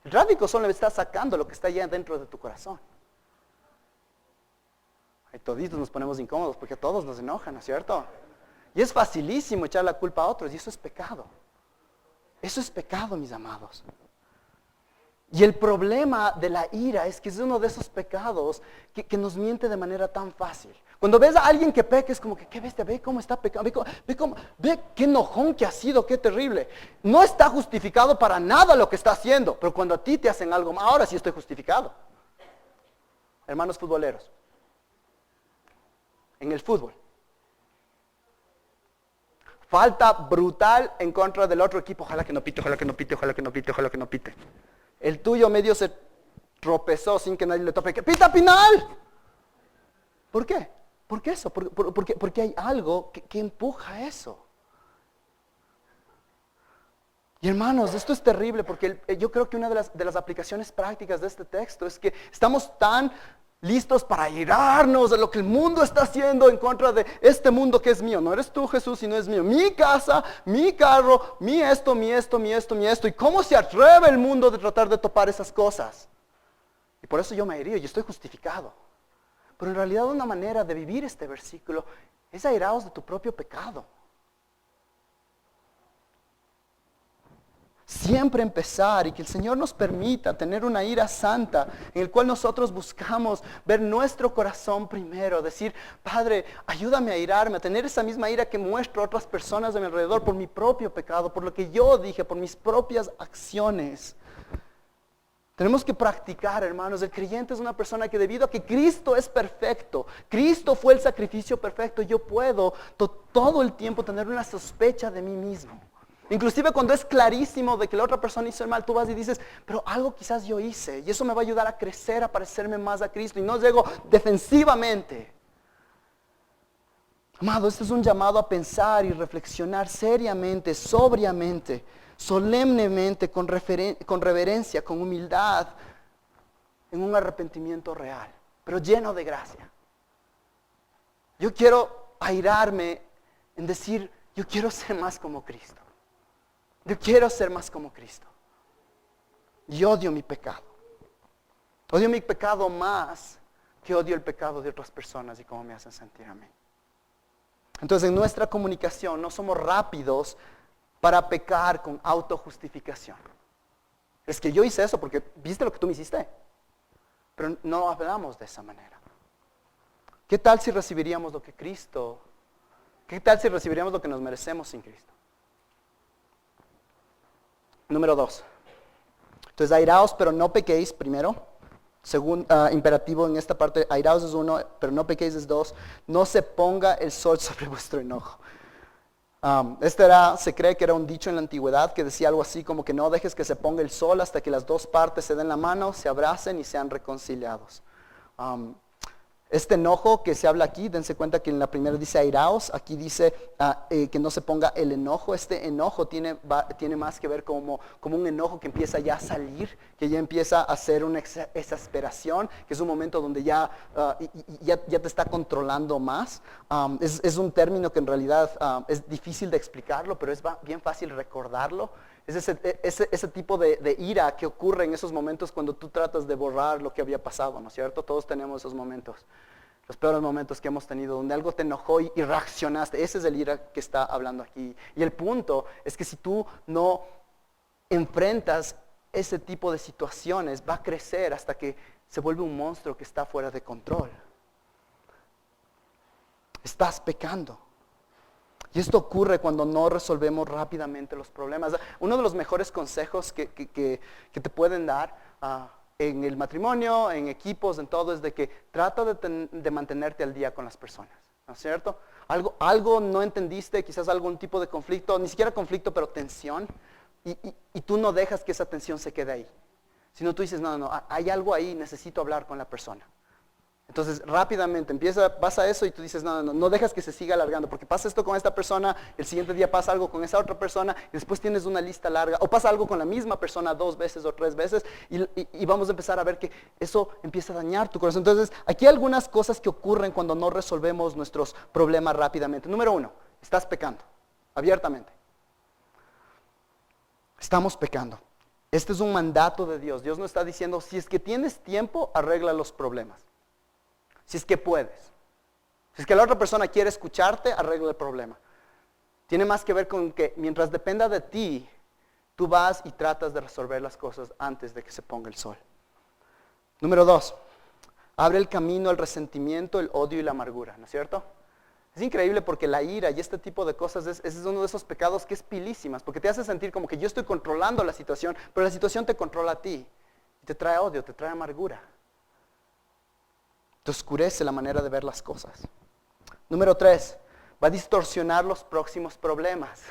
El tráfico solo está sacando lo que está allá dentro de tu corazón. Y toditos nos ponemos incómodos porque a todos nos enojan, ¿no es cierto? Y es facilísimo echar la culpa a otros y eso es pecado. Eso es pecado, mis amados. Y el problema de la ira es que es uno de esos pecados que nos miente de manera tan fácil. Cuando ves a alguien que peca es como que, ¿qué bestia? Ve cómo está pecando, ve qué enojón que ha sido, qué terrible. No está justificado para nada lo que está haciendo, pero cuando a ti te hacen algo, ahora sí estoy justificado. Hermanos futboleros, en el fútbol, falta brutal en contra del otro equipo, ojalá que no pite, ojalá que no pite, ojalá que no pite, ojalá que no pite. El tuyo medio se tropezó sin que nadie le tope. ¡Que pita penal! ¿Por qué? ¿Por qué eso? Porque hay algo que empuja eso. Y hermanos, esto es terrible porque yo creo que una de las aplicaciones prácticas de este texto es que estamos tan listos para irarnos de lo que el mundo está haciendo en contra de este mundo que es mío. No eres tú, Jesús, sino es mío. Mi casa, mi carro, mi esto, mi esto, mi esto, mi esto. ¿Y cómo se atreve el mundo de tratar de topar esas cosas? Y por eso yo me airío y estoy justificado. Pero en realidad una manera de vivir este versículo es airaos de tu propio pecado. Siempre empezar y que el Señor nos permita tener una ira santa en el cual nosotros buscamos ver nuestro corazón primero, decir, Padre, ayúdame a irarme, a tener esa misma ira que muestro a otras personas de mi alrededor por mi propio pecado, por lo que yo dije, por mis propias acciones. Tenemos que practicar, hermanos. El creyente es una persona que debido a que Cristo es perfecto, Cristo fue el sacrificio perfecto, yo puedo todo el tiempo tener una sospecha de mí mismo. Inclusive cuando es clarísimo de que la otra persona hizo el mal, tú vas y dices, pero algo quizás yo hice y eso me va a ayudar a crecer, a parecerme más a Cristo y no llego defensivamente. Amado, este es un llamado a pensar y reflexionar seriamente, sobriamente, solemnemente, con reverencia, con humildad, en un arrepentimiento real, pero lleno de gracia. Yo quiero airarme en decir, yo quiero ser más como Cristo. Yo quiero ser más como Cristo. Y odio mi pecado. Odio mi pecado más que odio el pecado de otras personas y cómo me hacen sentir a mí. Entonces en nuestra comunicación no somos rápidos para pecar con autojustificación. Es que yo hice eso porque viste lo que tú me hiciste. Pero no hablamos de esa manera. ¿Qué tal si recibiríamos lo que Cristo? ¿Qué tal si recibiríamos lo que nos merecemos sin Cristo? Número 2. Entonces, airaos, pero no pequéis, primero. Segundo imperativo en esta parte, airaos es 1, pero no pequéis es 2. No se ponga el sol sobre vuestro enojo. Se cree que era un dicho en la antigüedad que decía algo así como que no dejes que se ponga el sol hasta que las dos partes se den la mano, se abracen y sean reconciliados. Este enojo que se habla aquí, dense cuenta que en la primera dice airaos, aquí dice que no se ponga el enojo. Este enojo tiene más que ver como un enojo que empieza ya a salir, que ya empieza a ser una exasperación, que es un momento donde ya te está controlando más. Es un término que en realidad es difícil de explicarlo, pero es bien fácil recordarlo. Es ese tipo de ira que ocurre en esos momentos cuando tú tratas de borrar lo que había pasado, ¿no es cierto? Todos tenemos esos momentos, los peores momentos que hemos tenido, donde algo te enojó y reaccionaste. Ese es el ira que está hablando aquí. Y el punto es que si tú no enfrentas ese tipo de situaciones, va a crecer hasta que se vuelve un monstruo que está fuera de control. Estás pecando. Y esto ocurre cuando no resolvemos rápidamente los problemas. Uno de los mejores consejos que te pueden dar en el matrimonio, en equipos, en todo, es de que trata de mantenerte al día con las personas, ¿no es cierto? Algo no entendiste, quizás algún tipo de conflicto, ni siquiera conflicto, pero tensión, y tú no dejas que esa tensión se quede ahí. Sino tú dices, no, hay algo ahí, necesito hablar con la persona. Entonces rápidamente pasa eso y tú dices, no dejas que se siga alargando, porque pasa esto con esta persona, el siguiente día pasa algo con esa otra persona, y después tienes una lista larga, o pasa algo con la misma persona 2 veces o 3 veces, y vamos a empezar a ver que eso empieza a dañar tu corazón. Entonces aquí hay algunas cosas que ocurren cuando no resolvemos nuestros problemas rápidamente. Número 1, estás pecando, abiertamente. Estamos pecando. Este es un mandato de Dios. Dios nos está diciendo, si es que tienes tiempo, arregla los problemas. Si es que puedes. Si es que la otra persona quiere escucharte, arregla el problema. Tiene más que ver con que mientras dependa de ti, tú vas y tratas de resolver las cosas antes de que se ponga el sol. Número 2, abre el camino al resentimiento, el odio y la amargura, ¿no es cierto? Es increíble porque la ira y este tipo de cosas es uno de esos pecados que es pilísimas, porque te hace sentir como que yo estoy controlando la situación, pero la situación te controla a ti. Y te trae odio, te trae amargura. Te oscurece la manera de ver las cosas. Número 3, va a distorsionar los próximos problemas.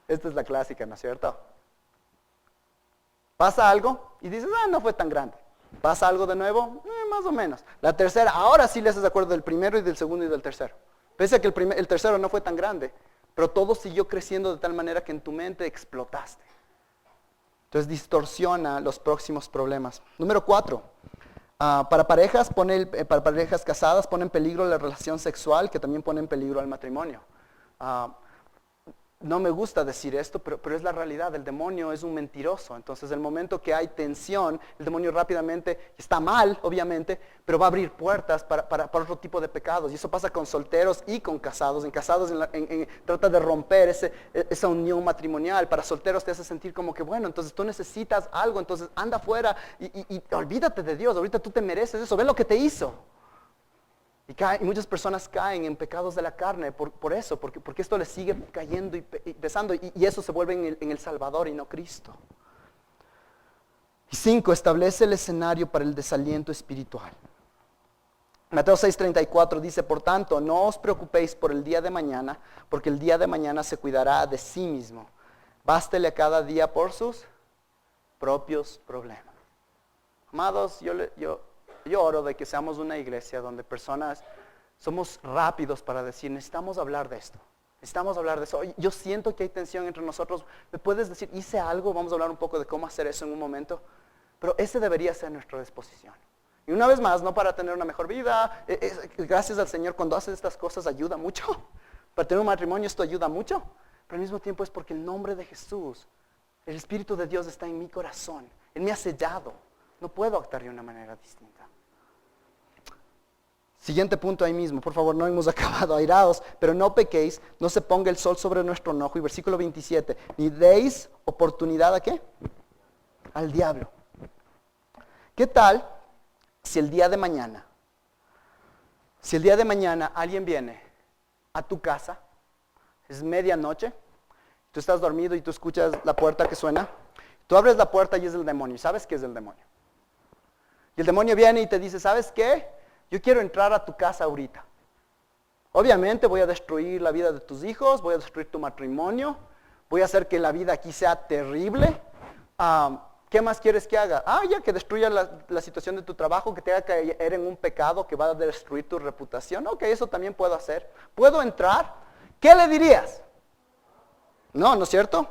Esta es la clásica, ¿no es cierto? Pasa algo y dices, no fue tan grande. Pasa algo de nuevo, más o menos. La tercera, ahora sí le haces de acuerdo del primero y del segundo y del tercero. Pese a que el tercero no fue tan grande, pero todo siguió creciendo de tal manera que en tu mente explotaste. Entonces distorsiona los próximos problemas. Número 4. Para parejas casadas pone en peligro la relación sexual, que también pone en peligro el matrimonio. No me gusta decir esto, pero es la realidad. El demonio es un mentiroso. Entonces el momento que hay tensión, el demonio rápidamente, está mal obviamente, pero va a abrir puertas para otro tipo de pecados. Y eso pasa con solteros y con casados. En casados trata de romper esa unión matrimonial. Para solteros te hace sentir como que bueno, entonces tú necesitas algo, entonces anda afuera y olvídate de Dios. Ahorita tú te mereces eso, ve lo que te hizo. Y muchas personas caen en pecados de la carne por eso, porque esto les sigue cayendo y pesando, y eso se vuelve en el Salvador y no Cristo. Y 5, establece el escenario para el desaliento espiritual. Mateo 6:34 dice, por tanto, no os preocupéis por el día de mañana, porque el día de mañana se cuidará de sí mismo. Bástele a cada día por sus propios problemas. Amados, yo oro de que seamos una iglesia donde personas somos rápidos para decir, necesitamos hablar de esto. Necesitamos hablar de eso. Yo siento que hay tensión entre nosotros. ¿Me puedes decir, hice algo? Vamos a hablar un poco de cómo hacer eso en un momento. Pero ese debería ser nuestra disposición. Y una vez más, no para tener una mejor vida. Gracias al Señor, cuando haces estas cosas ayuda mucho. Para tener un matrimonio esto ayuda mucho. Pero al mismo tiempo es porque el nombre de Jesús, el Espíritu de Dios está en mi corazón. Él me ha sellado. No puedo actuar de una manera distinta. Siguiente punto ahí mismo, por favor, no hemos acabado, airaos, pero no pequéis, no se ponga el sol sobre nuestro enojo. Y versículo 27, ni deis oportunidad ¿a qué? Al diablo. ¿Qué tal si el día de mañana alguien viene a tu casa, es medianoche, tú estás dormido y tú escuchas la puerta que suena, tú abres la puerta y es el demonio, ¿sabes qué es el demonio? Y el demonio viene y te dice, ¿sabes qué? Yo quiero entrar a tu casa ahorita. Obviamente voy a destruir la vida de tus hijos, voy a destruir tu matrimonio, voy a hacer que la vida aquí sea terrible. ¿Qué más quieres que haga? Ya que destruya la situación de tu trabajo, que te haga caer en un pecado que va a destruir tu reputación. Ok, eso también puedo hacer. ¿Puedo entrar? ¿Qué le dirías? No, ¿no es cierto?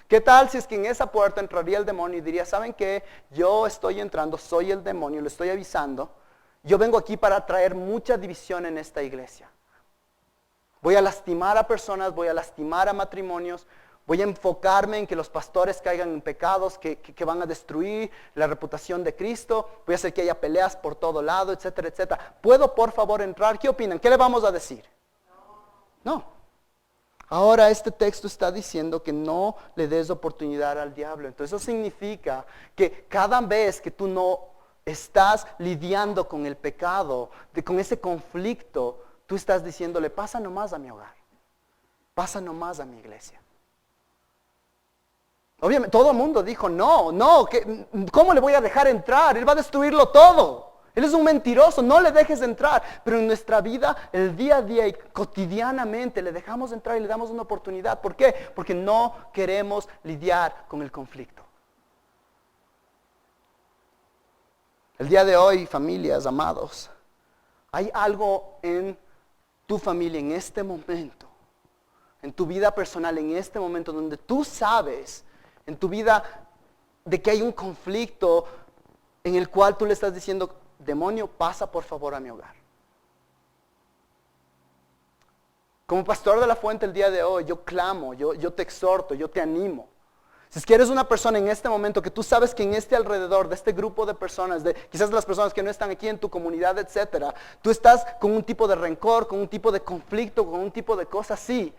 ¿Qué tal si es que en esa puerta entraría el demonio y diría, ¿saben qué? Yo estoy entrando, soy el demonio, le estoy avisando. Yo vengo aquí para traer mucha división en esta iglesia. Voy a lastimar a personas, voy a lastimar a matrimonios, voy a enfocarme en que los pastores caigan en pecados que van a destruir la reputación de Cristo, voy a hacer que haya peleas por todo lado, etcétera, etcétera. ¿Puedo por favor entrar? ¿Qué opinan? ¿Qué le vamos a decir? No. Ahora este texto está diciendo que no le des oportunidad al diablo. Entonces eso significa que cada vez que tú no estás lidiando con el pecado, con ese conflicto, tú estás diciéndole, pasa nomás a mi hogar, pasa nomás a mi iglesia. Obviamente todo el mundo dijo, no, ¿cómo le voy a dejar entrar? Él va a destruirlo todo. Él es un mentiroso, no le dejes entrar. Pero en nuestra vida, el día a día y cotidianamente le dejamos entrar y le damos una oportunidad. ¿Por qué? Porque no queremos lidiar con el conflicto. El día de hoy, familias, amados, hay algo en tu familia en este momento, en tu vida personal en este momento, donde tú sabes en tu vida de que hay un conflicto en el cual tú le estás diciendo, demonio, pasa por favor a mi hogar. Como pastor de la fuente el día de hoy, yo clamo, yo te exhorto, yo te animo. Si es que eres una persona en este momento que tú sabes que en este alrededor de este grupo de personas, quizás las personas que no están aquí en tu comunidad, etcétera, tú estás con un tipo de rencor, con un tipo de conflicto, con un tipo de cosa así,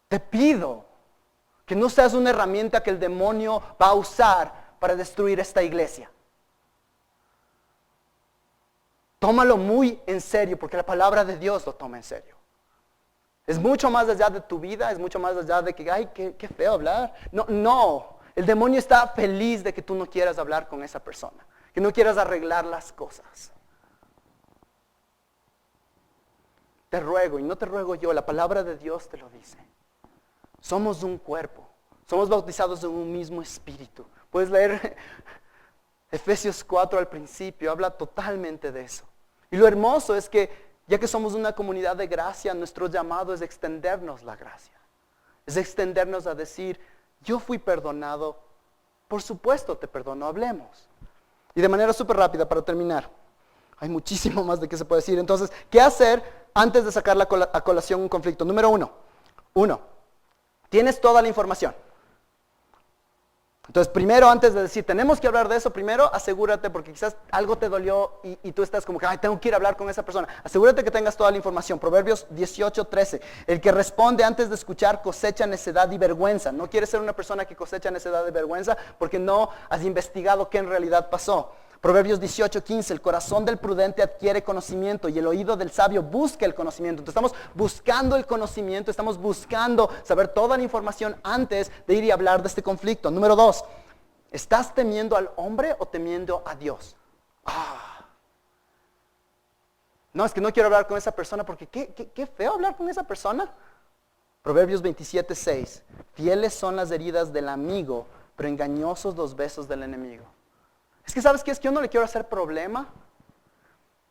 te pido que no seas una herramienta que el demonio va a usar para destruir esta iglesia. Tómalo muy en serio, porque la palabra de Dios lo toma en serio. Es mucho más allá de tu vida, es mucho más allá de que, ay, qué feo hablar. No, el demonio está feliz de que tú no quieras hablar con esa persona, que no quieras arreglar las cosas. Te ruego, y no te ruego yo, la palabra de Dios te lo dice. Somos un cuerpo, somos bautizados en un mismo espíritu. Puedes leer Efesios 4 al principio, habla totalmente de eso. Y lo hermoso es que ya que somos una comunidad de gracia, nuestro llamado es extendernos la gracia. Es extendernos a decir, yo fui perdonado, por supuesto te perdono, hablemos. Y de manera súper rápida para terminar, hay muchísimo más de qué se puede decir. Entonces, ¿qué hacer antes de sacar a colación un conflicto? Número uno, tienes toda la información. Entonces, primero, antes de decir, tenemos que hablar de eso, primero asegúrate, porque quizás algo te dolió y tú estás como que, ay, tengo que ir a hablar con esa persona. Asegúrate que tengas toda la información. Proverbios 18:13. El que responde antes de escuchar cosecha necedad y vergüenza. No quieres ser una persona que cosecha necedad y vergüenza porque no has investigado qué en realidad pasó. Proverbios 18:15, el corazón del prudente adquiere conocimiento y el oído del sabio busca el conocimiento. Entonces estamos buscando el conocimiento, estamos buscando saber toda la información antes de ir y hablar de este conflicto. Número 2, ¿estás temiendo al hombre o temiendo a Dios? No, es que no quiero hablar con esa persona porque qué feo hablar con esa persona. Proverbios 27:6, fieles son las heridas del amigo, pero engañosos los besos del enemigo. Es que ¿sabes qué? Es que yo no le quiero hacer problema.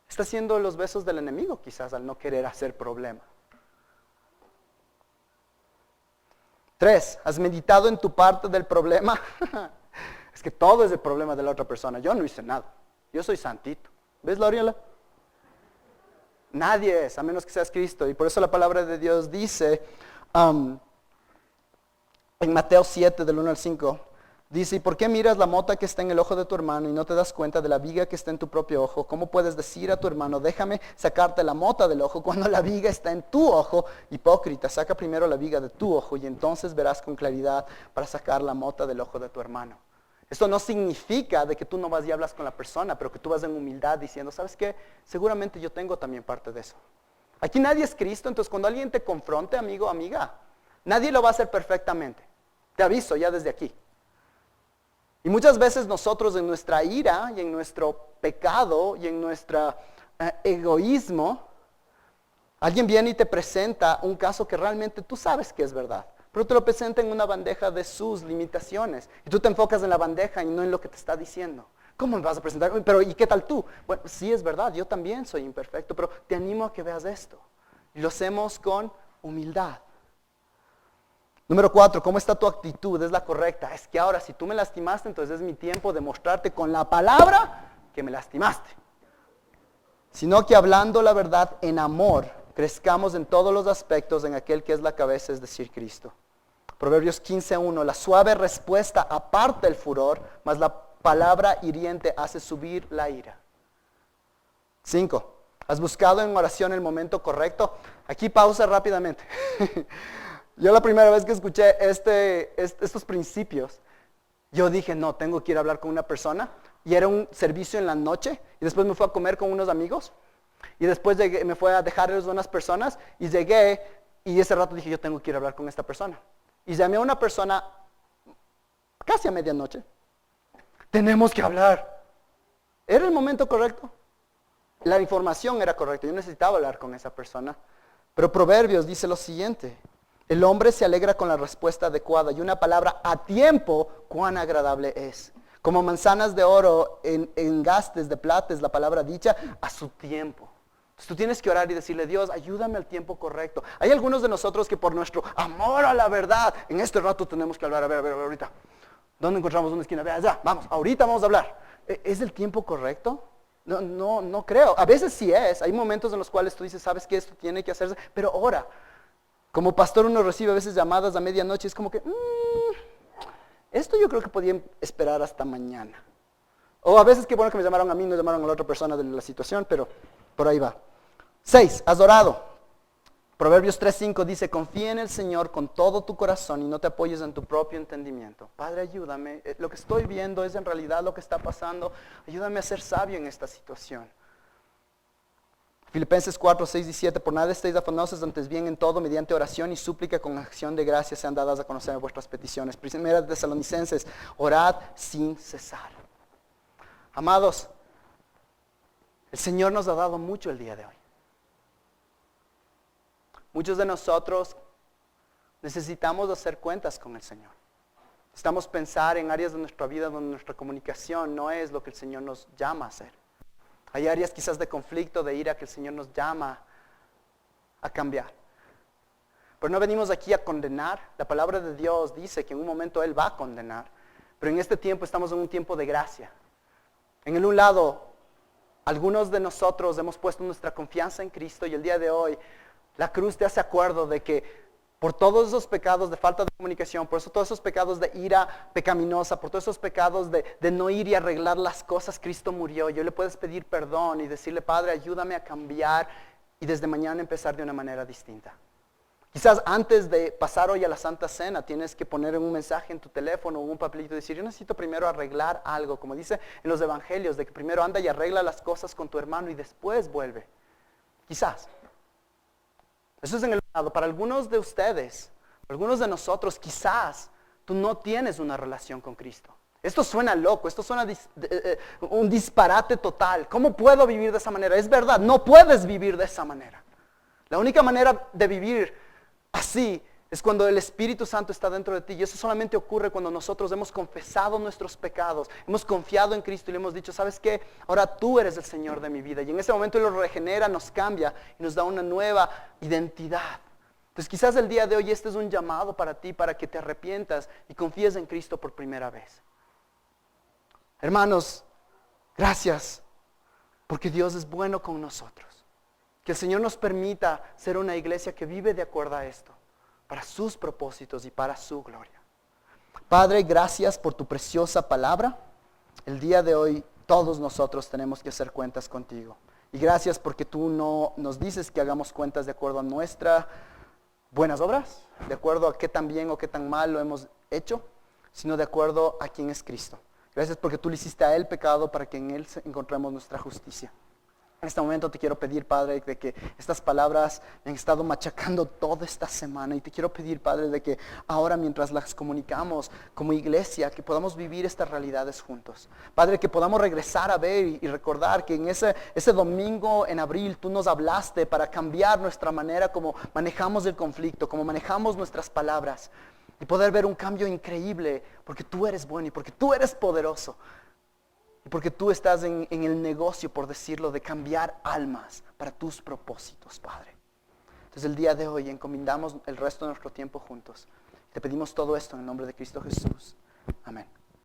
Está haciendo los besos del enemigo quizás al no querer hacer problema. 3, ¿has meditado en tu parte del problema? Es que todo es el problema de la otra persona. Yo no hice nada. Yo soy santito. ¿Ves, Lauriela? Nadie es, a menos que seas Cristo. Y por eso la palabra de Dios dice, en Mateo 7, del 1 al 5, Dice, ¿y por qué miras la mota que está en el ojo de tu hermano y no te das cuenta de la viga que está en tu propio ojo? ¿Cómo puedes decir a tu hermano, déjame sacarte la mota del ojo cuando la viga está en tu ojo? Hipócrita, saca primero la viga de tu ojo y entonces verás con claridad para sacar la mota del ojo de tu hermano. Esto no significa de que tú no vas y hablas con la persona, pero que tú vas en humildad diciendo, ¿sabes qué? Seguramente yo tengo también parte de eso. Aquí nadie es Cristo, entonces cuando alguien te confronte, amigo, amiga, nadie lo va a hacer perfectamente. Te aviso ya desde aquí. Y muchas veces nosotros en nuestra ira y en nuestro pecado y en nuestro egoísmo, alguien viene y te presenta un caso que realmente tú sabes que es verdad, pero te lo presenta en una bandeja de sus limitaciones. Y tú te enfocas en la bandeja y no en lo que te está diciendo. ¿Cómo me vas a presentar? Pero ¿y qué tal tú? Bueno, sí es verdad, yo también soy imperfecto, pero te animo a que veas esto. Y lo hacemos con humildad. Número 4, ¿cómo está tu actitud? Es la correcta. Es que ahora si tú me lastimaste, entonces es mi tiempo de mostrarte con la palabra que me lastimaste. Sino que hablando la verdad en amor, crezcamos en todos los aspectos en aquel que es la cabeza, es decir, Cristo. Proverbios 15:1, la suave respuesta aparta el furor, mas la palabra hiriente hace subir la ira. 5, ¿has buscado en oración el momento correcto? Aquí pausa rápidamente. Yo la primera vez que escuché estos principios, yo dije, no, tengo que ir a hablar con una persona. Y era un servicio en la noche. Y después me fui a comer con unos amigos. Y después me fui a dejarles a unas personas. Y llegué, y ese rato dije, yo tengo que ir a hablar con esta persona. Y llamé a una persona casi a medianoche. Tenemos que hablar. ¿Era el momento correcto? La información era correcta. Yo necesitaba hablar con esa persona. Pero Proverbios dice lo siguiente. El hombre se alegra con la respuesta adecuada y una palabra a tiempo, cuán agradable es. Como manzanas de oro en gastes de plata es la palabra dicha a su tiempo. Entonces tú tienes que orar y decirle, Dios, ayúdame al tiempo correcto. Hay algunos de nosotros que por nuestro amor a la verdad, en este rato tenemos que hablar, a ver, ahorita. ¿Dónde encontramos una esquina? Vea, ya, vamos, ahorita vamos a hablar. ¿Es el tiempo correcto? No creo. A veces sí es. Hay momentos en los cuales tú dices, sabes que esto tiene que hacerse, pero ora. Como pastor uno recibe a veces llamadas a medianoche, es como que, esto yo creo que podía esperar hasta mañana. O a veces, qué bueno que me llamaron a mí, no llamaron a la otra persona de la situación, pero por ahí va. 6, has orado. Proverbios 3:5 dice, confía en el Señor con todo tu corazón y no te apoyes en tu propio entendimiento. Padre, ayúdame, lo que estoy viendo es en realidad lo que está pasando. Ayúdame a ser sabio en esta situación. Filipenses 4:6 y 7, por nada estéis afanosos, antes bien en todo, mediante oración y súplica con acción de gracias sean dadas a conocer vuestras peticiones. Primera de Tesalonicenses, orad sin cesar. Amados, el Señor nos ha dado mucho el día de hoy. Muchos de nosotros necesitamos hacer cuentas con el Señor. Necesitamos pensar en áreas de nuestra vida donde nuestra comunicación no es lo que el Señor nos llama a hacer. Hay áreas quizás de conflicto, de ira que el Señor nos llama a cambiar. Pero no venimos aquí a condenar. La palabra de Dios dice que en un momento Él va a condenar. Pero en este tiempo estamos en un tiempo de gracia. En el un lado, algunos de nosotros hemos puesto nuestra confianza en Cristo y el día de hoy la cruz te hace acuerdo de que por todos esos pecados de falta de comunicación, por eso todos esos pecados de ira pecaminosa, por todos esos pecados de no ir y arreglar las cosas, Cristo murió. Y hoy le puedes pedir perdón y decirle, Padre, ayúdame a cambiar y desde mañana empezar de una manera distinta. Quizás antes de pasar hoy a la Santa Cena tienes que poner un mensaje en tu teléfono o un papelito y decir, yo necesito primero arreglar algo, como dice en los evangelios, de que primero anda y arregla las cosas con tu hermano y después vuelve. Quizás. Eso es en el lado. Para algunos de ustedes, algunos de nosotros, quizás tú no tienes una relación con Cristo. Esto suena loco, esto suena un disparate total. ¿Cómo puedo vivir de esa manera? Es verdad, no puedes vivir de esa manera. La única manera de vivir así es cuando el Espíritu Santo está dentro de ti. Y eso solamente ocurre cuando nosotros hemos confesado nuestros pecados, hemos confiado en Cristo y le hemos dicho, ¿sabes qué? Ahora tú eres el Señor de mi vida. Y en ese momento Él lo regenera, nos cambia y nos da una nueva identidad. Entonces quizás el día de hoy este es un llamado para ti, para que te arrepientas y confíes en Cristo por primera vez. Hermanos, gracias, porque Dios es bueno con nosotros. Que el Señor nos permita ser una iglesia que vive de acuerdo a esto, para sus propósitos y para su gloria. Padre, gracias por tu preciosa palabra. El día de hoy todos nosotros tenemos que hacer cuentas contigo. Y gracias porque tú no nos dices que hagamos cuentas de acuerdo a nuestras buenas obras, de acuerdo a qué tan bien o qué tan mal lo hemos hecho, sino de acuerdo a quién es Cristo. Gracias porque tú le hiciste a Él pecado para que en Él encontremos nuestra justicia. En este momento te quiero pedir, Padre, de que estas palabras me han estado machacando toda esta semana. Y te quiero pedir, Padre, de que ahora mientras las comunicamos como iglesia, que podamos vivir estas realidades juntos. Padre, que podamos regresar a ver y recordar que en ese domingo en abril tú nos hablaste para cambiar nuestra manera como manejamos el conflicto, como manejamos nuestras palabras. Y poder ver un cambio increíble, porque tú eres bueno y porque tú eres poderoso. Y porque tú estás en el negocio, por decirlo, de cambiar almas para tus propósitos, Padre. Entonces el día de hoy encomendamos el resto de nuestro tiempo juntos. Te pedimos todo esto en el nombre de Cristo Jesús. Amén.